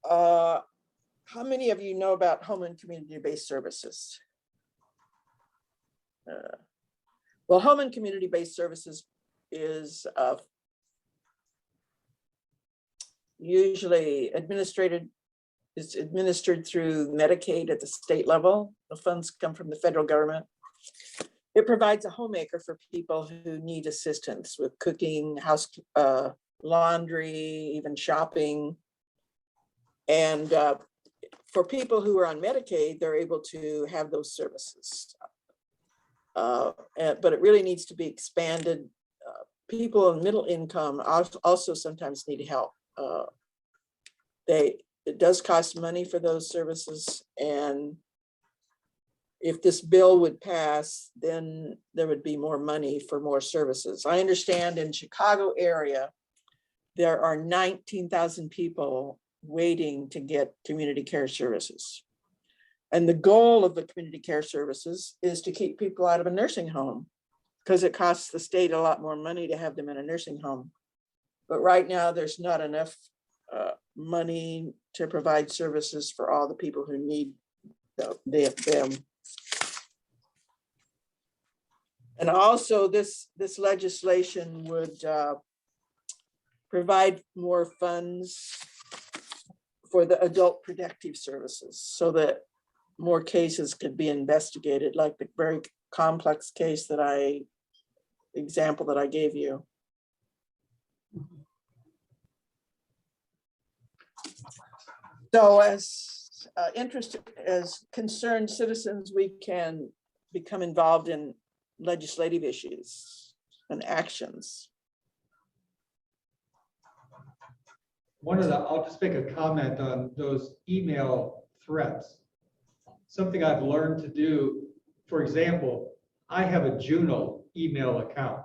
how many of you know about home and community-based services? Well, home and community-based services is usually administered through Medicaid at the state level. The funds come from the federal government. It provides a homemaker for people who need assistance with cooking, house, laundry, even shopping. And for people who are on Medicaid, they're able to have those services. But it really needs to be expanded. People in middle income also sometimes need help. It does cost money for those services, and if this bill would pass, then there would be more money for more services. I understand in Chicago area, there are 19,000 people waiting to get community care services. And the goal of the community care services is to keep people out of a nursing home, because it costs the state a lot more money to have them in a nursing home. But right now, there's not enough money to provide services for all the people who need them. And also this legislation would provide more funds for the adult protective services so that more cases could be investigated, like the very complex case example that I gave you. So as concerned citizens, we can become involved in legislative issues and actions. I'll just make a comment on those email threats. Something I've learned to do, for example, I have a Juno email account.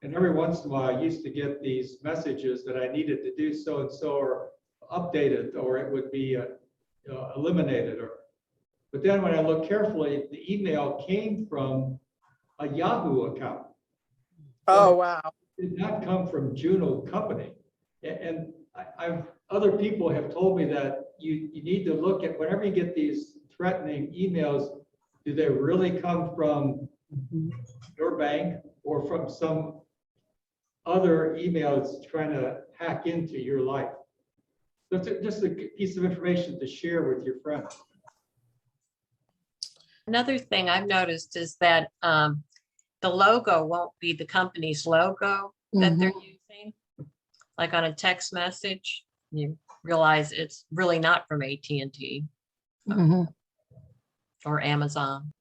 And every once in a while, I used to get these messages that I needed to do so and so, or update it, or it would be eliminated. But then when I look carefully, the email came from a Yahoo account. Oh, wow. It did not come from Juno company. And other people have told me that you need to look at whenever you get these threatening emails, do they really come from your bank or from some other email that's trying to hack into your life? That's just a piece of information to share with your friends. Another thing I've noticed is that the logo won't be the company's logo that they're using. Like on a text message, you realize it's really not from AT&T or Amazon.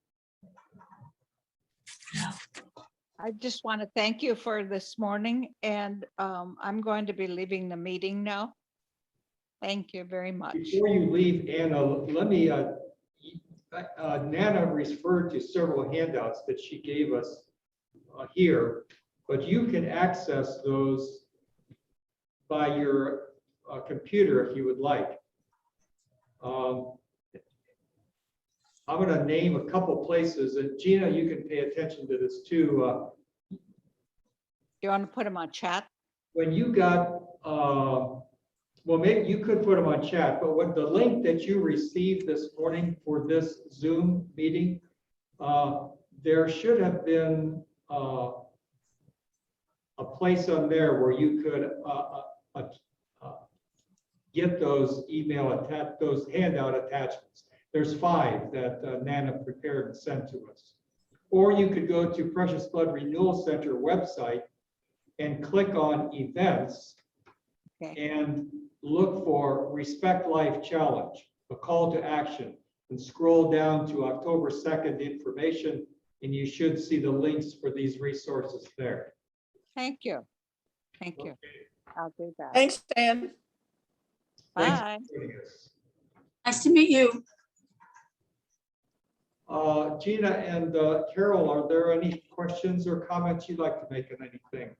I just want to thank you for this morning, and I'm going to be leaving the meeting now. Thank you very much. Before you leave, Anna, let me, Nanna referred to several handouts that she gave us here, but you can access those by your computer if you would like. I'm going to name a couple places, and Gina, you can pay attention to this too. You want to put them on chat? When you got, well, maybe you could put them on chat, but what the link that you received this morning for this Zoom meeting, there should have been a place on there where you could get those those handout attachments. There's 5 that Nanna prepared and sent to us. Or you could go to Precious Blood Renewal Center website and click on events and look for Respect Life Challenge, a call to action, and scroll down to October 2nd information, and you should see the links for these resources there. Thank you. Thank you. I'll do that. Thanks, Dan. Thanks Bye. for joining us. Nice to meet you. Gina and Carol, are there any questions or comments you'd like to make on anything?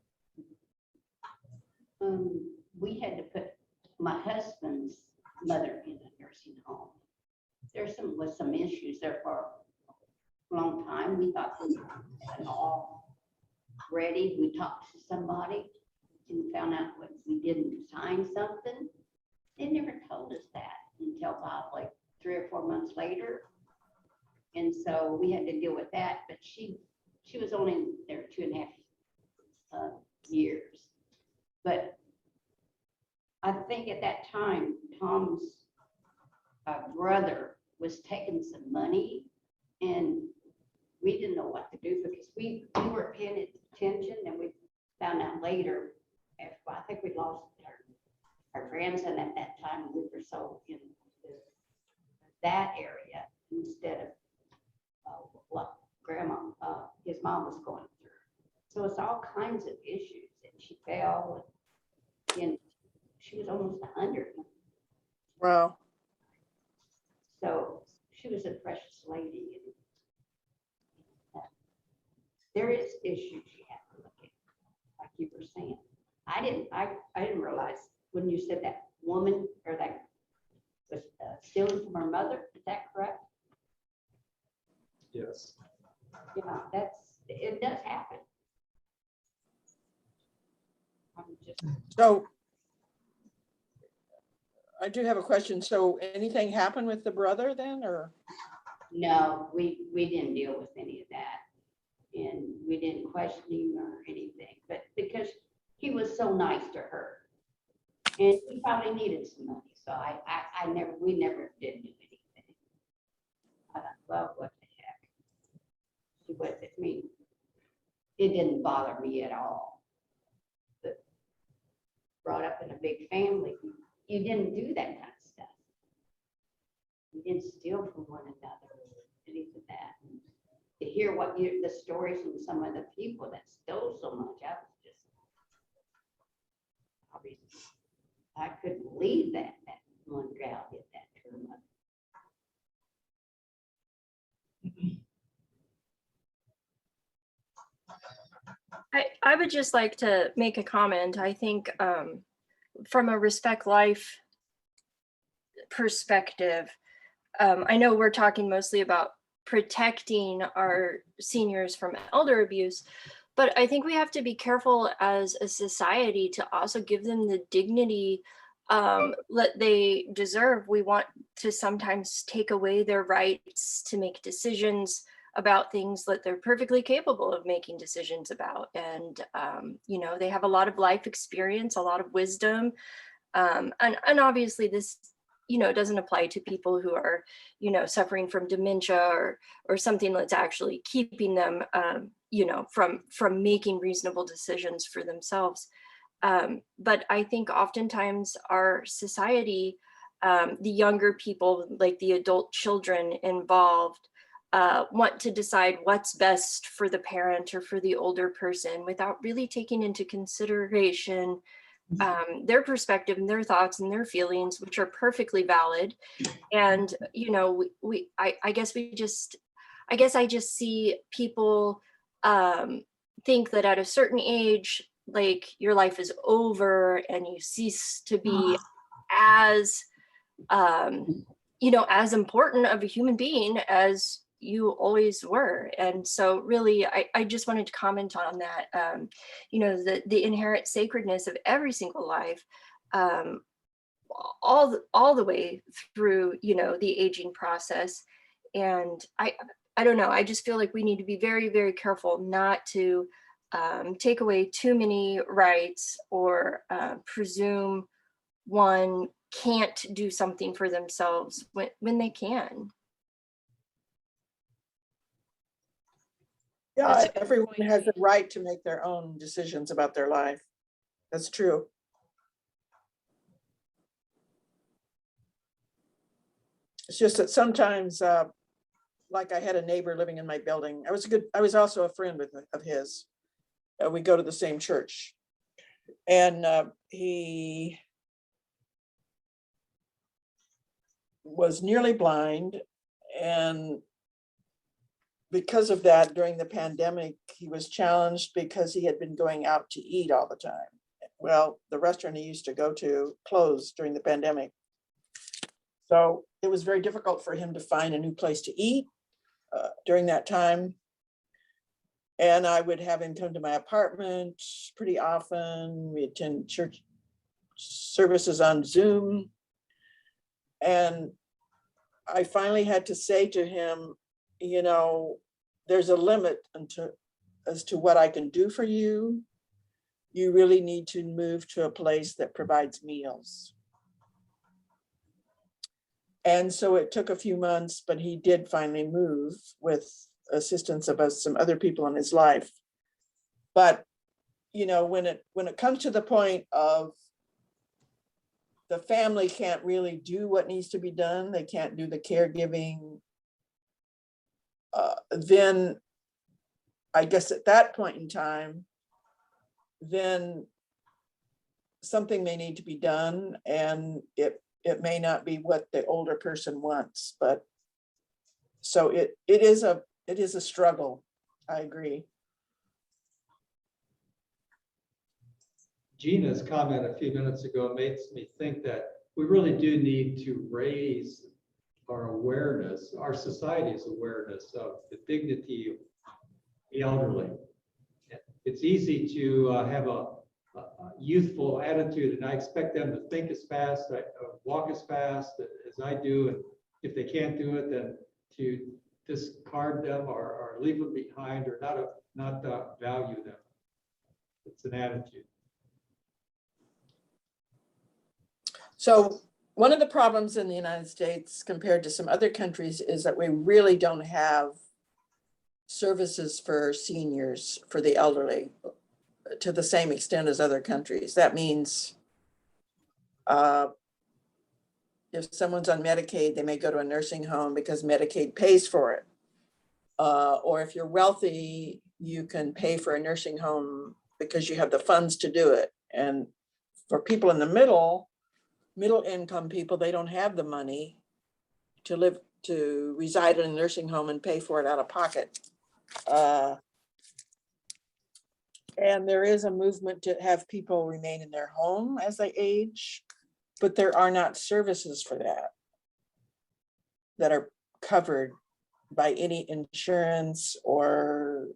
We had to put my husband's mother in a nursing home. There's some issues there for a long time. We thought we had it all ready. We talked to somebody and found out what we didn't sign something. They never told us that until about like 3 or 4 months later. And so we had to deal with that, but she was only there 2.5 years. But I think at that time, Tom's brother was taking some money, and we didn't know what to do because we weren't paying attention, and we found out later. I think we lost our grandson at that time. We were so in that area instead of what his mom was going through. So it's all kinds of issues. And she fell, and she was almost 100. Wow. So she was a precious lady. And there is issues you have to look at, like you were saying. I didn't realize when you said that woman or that was stealing from her mother. Is that correct? Yes. Yeah, it does happen. So I do have a question. So anything happened with the brother then, or? No, we didn't deal with any of that, and we didn't question him or anything, but because he was so nice to her, and he probably needed some money, so we never did do anything. I thought, well, what the heck? She was, I mean, it didn't bother me at all. But brought up in a big family, you didn't do that kind of stuff. You didn't steal from one another or any of that. And to hear the stories from some of the people that stole so much, I was just, I couldn't believe that one gal did that to her mother. I would just like to make a comment. I think from a Respect Life perspective, I know we're talking mostly about protecting our seniors from elder abuse, but I think we have to be careful as a society to also give them the dignity that they deserve. We want to sometimes take away their rights to make decisions about things that they're perfectly capable of making decisions about. And, you know, they have a lot of life experience, a lot of wisdom. And obviously this, you know, doesn't apply to people who are, you know, suffering from dementia or something that's actually keeping them, you know, from making reasonable decisions for themselves. But I think oftentimes our society, the younger people, like the adult children involved, want to decide what's best for the parent or for the older person without really taking into consideration their perspective and their thoughts and their feelings, which are perfectly valid. And, you know, I guess I just see people think that at a certain age, like your life is over and you cease to be as, as important of a human being as you always were. And so really, I just wanted to comment on that, the inherent sacredness of every single life, all the way through, the aging process. And I don't know, I just feel like we need to be very, very careful not to take away too many rights or presume one can't do something for themselves when they can. Yeah, That's a good everyone point. has the right to make their own decisions about their life. That's true. It's just that sometimes, like I had a neighbor living in my building. I was also a friend of his. We go to the same church. And he was nearly blind. And because of that, during the pandemic, he was challenged because he had been going out to eat all the time. Well, the restaurant he used to go to closed during the pandemic. So it was very difficult for him to find a new place to eat during that time. And I would have him come to my apartment pretty often. We attend church services on Zoom. And I finally had to say to him, there's a limit as to what I can do for you. You really need to move to a place that provides meals. And so it took a few months, but he did finally move with assistance of some other people in his life. But when it comes to the point of the family can't really do what needs to be done, they can't do the caregiving, then I guess at that point in time, then something may need to be done, and it may not be what the older person wants. But so it is a struggle. I agree. Gina's comment a few minutes ago makes me think that we really do need to raise our awareness, our society's awareness of the dignity of the elderly. It's easy to have a youthful attitude, and I expect them to think as fast, walk as fast as I do, and if they can't do it, then to discard them or leave them behind, or not value them. It's an attitude. So one of the problems in the United States compared to some other countries is that we really don't have services for seniors, for the elderly, to the same extent as other countries. That means if someone's on Medicaid, they may go to a nursing home because Medicaid pays for it. Or if you're wealthy, you can pay for a nursing home because you have the funds to do it. And for people in the middle income people, they don't have the money to reside in a nursing home and pay for it out of pocket. And there is a movement to have people remain in their home as they age, but there are not services for that are covered by any insurance or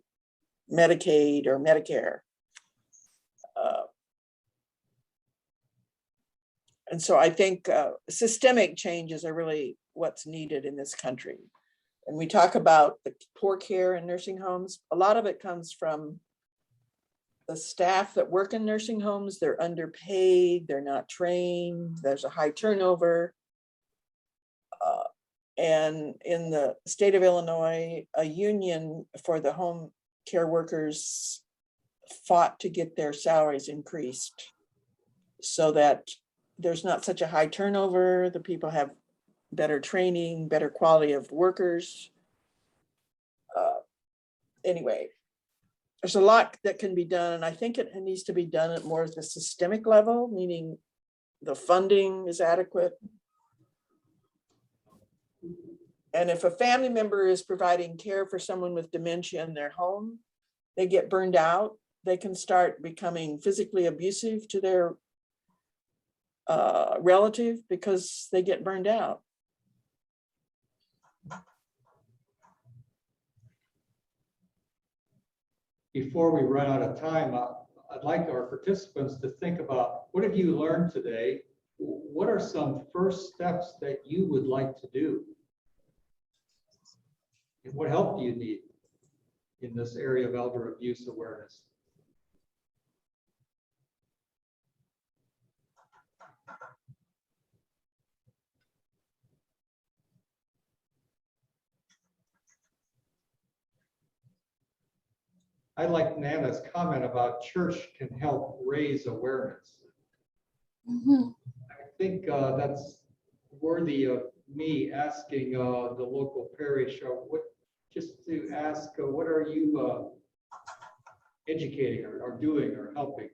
Medicaid or Medicare. And so I think systemic changes are really what's needed in this country. And we talk about the poor care in nursing homes. A lot of it comes from the staff that work in nursing homes. They're underpaid, they're not trained, there's a high turnover. And in the state of Illinois, a union for the home care workers fought to get their salaries increased so that there's not such a high turnover, the people have better training, better quality of workers. Anyway, there's a lot that can be done, and I think it needs to be done at more of the systemic level, meaning the funding is adequate. And if a family member is providing care for someone with dementia in their home, they get burned out, they can start becoming physically abusive to their relative because they get burned out. Before we run out of time, I'd like our participants to think about, what have you learned today? What are some first steps that you would like to do? And what help do you need in this area of elder abuse awareness? I like Nanna's comment about church can help raise awareness. I think that's worthy of me asking the local parish, just to ask, what are you educating or doing or helping?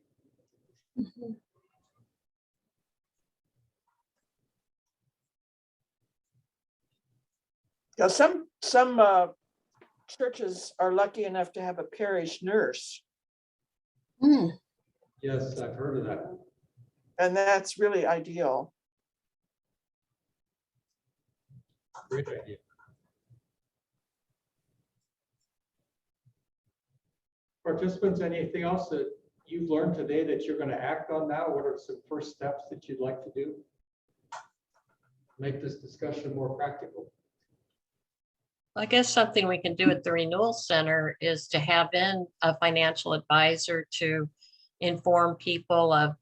Now, some churches are lucky enough to have a parish nurse, Yes, I've heard of that. and that's really ideal. Great idea. Participants, anything else that you've learned today that you're going to act on now? What are some first steps that you'd like to do? Make this discussion more practical. I guess something we can do at the Renewal Center is to have in a financial advisor to inform people of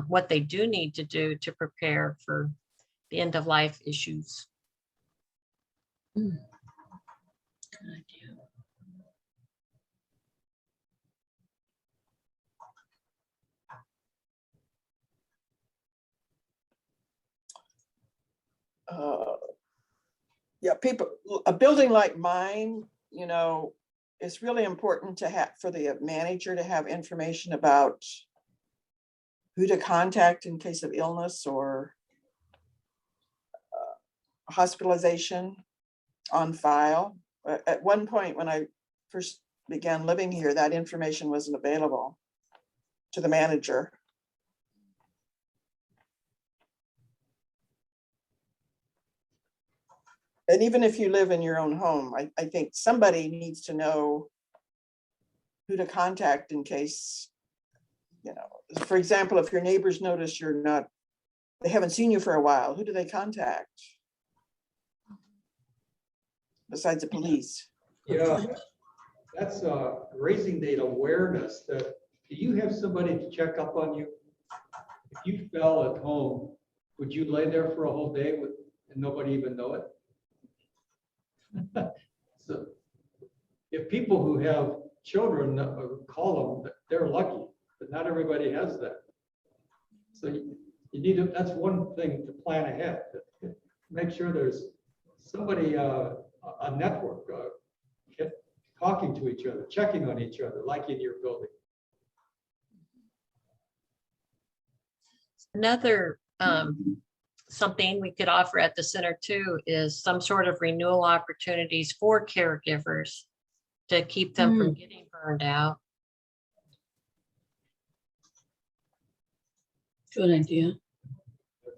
what they do need to do to prepare for the end of life issues. Good idea. Yeah, people, a building like mine, you know, it's really important to have, for the manager to have information about who to contact in case of illness or hospitalization on file. At one point, when I first began living here, that information wasn't available to the manager. And even if you live in your own home, I think somebody needs to know who to contact in case, you know, for example, if your neighbors notice you're not, they haven't seen you for a while, who do they contact? Besides the police. Yeah, that's raising the awareness that, do you have somebody to check up on you? If you fell at home, would you lay there for a whole day and nobody even know it? So if people who have children call them, they're lucky, but not everybody has that. So you need to, that's one thing to plan ahead. Make sure there's somebody, a network, talking to each other, checking on each other, like in your building. Another something we could offer at the center too is some sort of renewal opportunities for caregivers to keep them from getting burned out. Good idea.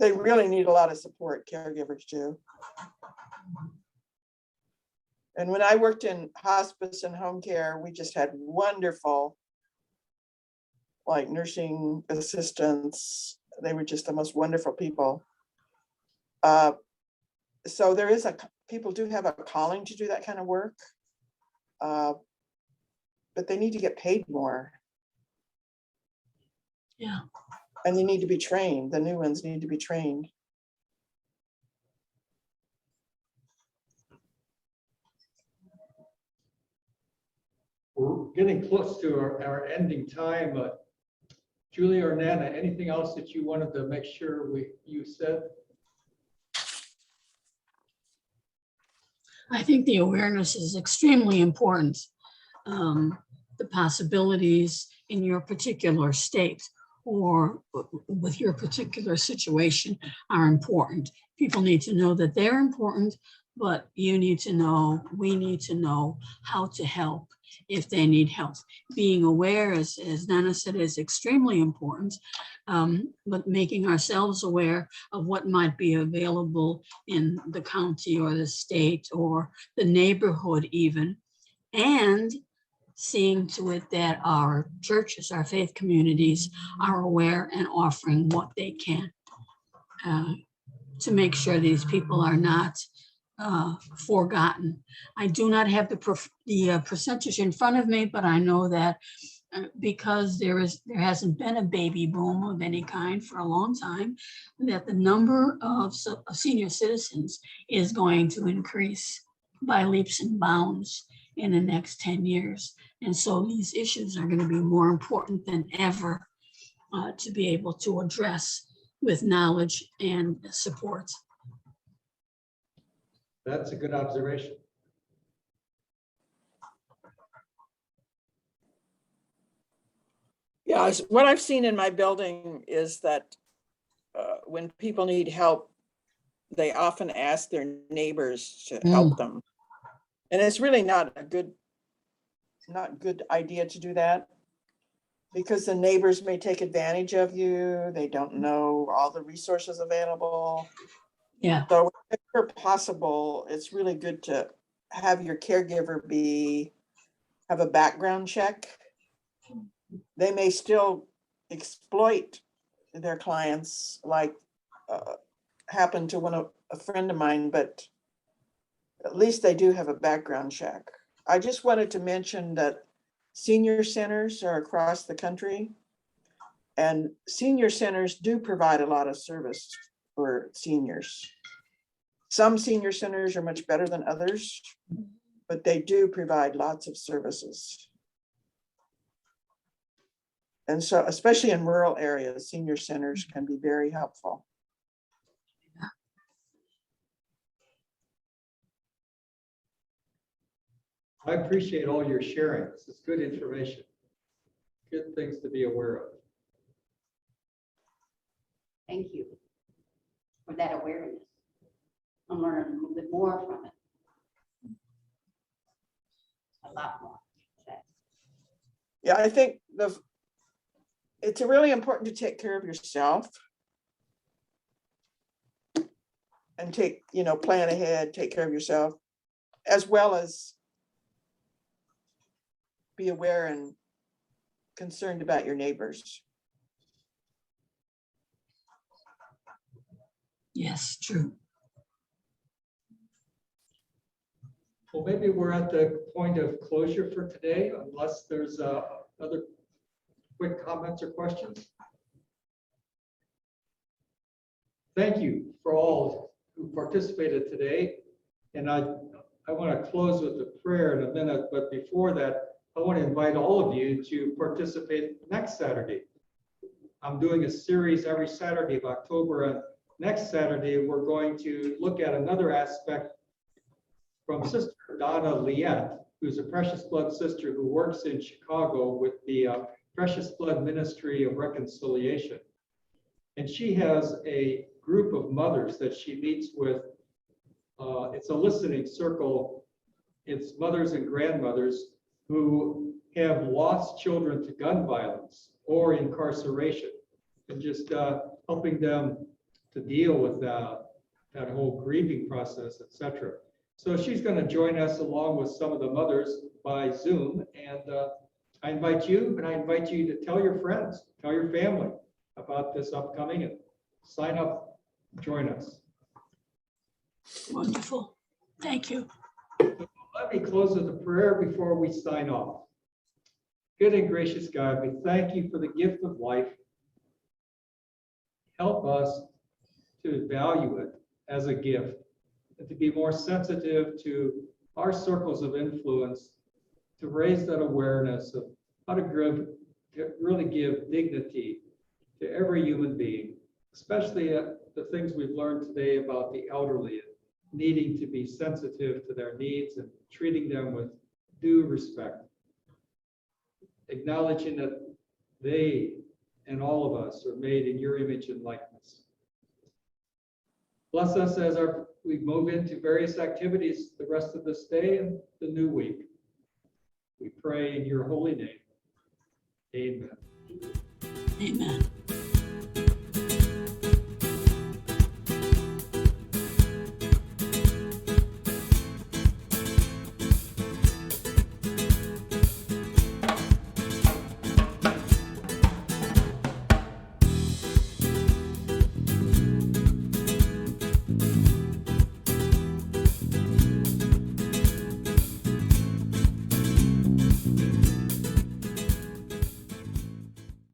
They really need a lot of support, caregivers do. And when I worked in hospice and home care, we just had wonderful, like, nursing assistants. They were just the most wonderful people. So there is people do have a calling to do that kind of work. But they need to get paid more. Yeah. And they need to be trained. The new ones need to be trained. We're getting close to our ending time. Julie or Nanna, anything else that you wanted to make sure you said? I think the awareness is extremely important. The possibilities in your particular state or with your particular situation are important. People need to know that they're important, but you need to know, we need to know how to help if they need help. Being aware, as Nanna said, is extremely important, but making ourselves aware of what might be available in the county or the state or the neighborhood even, and seeing to it that our churches, our faith communities are aware and offering what they can to make sure these people are not forgotten. I do not have the percentage in front of me, but I know that because there hasn't been a baby boom of any kind for a long time, that the number of senior citizens is going to increase by leaps and bounds in the next 10 years. And so these issues are going to be more important than ever to be able to address with knowledge and support. That's a good observation. Yeah, what I've seen in my building is that when people need help, they often ask their neighbors to help them. And it's really not a good idea to do that, because the neighbors may take advantage of you. They don't know all the resources available. Yeah. So whenever possible, it's really good to have your caregiver have a background check. They may still exploit their clients, like happened to a friend of mine, but at least they do have a background check. I just wanted to mention that senior centers are across the country, and senior centers do provide a lot of service for seniors. Some senior centers are much better than others, but they do provide lots of services. And so, especially in rural areas, senior centers can be very helpful. I appreciate all your sharing. This is good information. Good things to be aware of. Thank you for that awareness. I'm learning a little bit more from it. A lot more. Yeah, I think it's really important to take care of yourself and plan ahead, take care of yourself, as well as be aware and concerned about your neighbors. Yes, true. Well, maybe we're at the point of closure for today, unless there's other quick comments or questions. Thank you for all who participated today. And I want to close with a prayer in a minute, but before that, I want to invite all of you to participate next Saturday. I'm doing a series every Saturday of October, and next Saturday, we're going to look at another aspect from Sister Donna Liette, who's a Precious Blood sister who works in Chicago with the Precious Blood Ministry of Reconciliation. And she has a group of mothers that she meets with. It's a listening circle. It's mothers and grandmothers who have lost children to gun violence or incarceration, and just helping them to deal with that whole grieving process, etc. So she's going to join us along with some of the mothers by Zoom, and I invite you to tell your friends, tell your family about this upcoming, and sign up, join us. Wonderful. Thank you. Let me close with a prayer before we sign off. Good and gracious God, we thank you for the gift of life. Help us to value it as a gift and to be more sensitive to our circles of influence, to raise that awareness of how to really give dignity to every human being, especially the things we've learned today about the elderly, needing to be sensitive to their needs and treating them with due respect, acknowledging that they and all of us are made in your image and likeness. Bless us as we move into various activities the rest of this day and the new week. We pray in your holy name. Amen. Amen.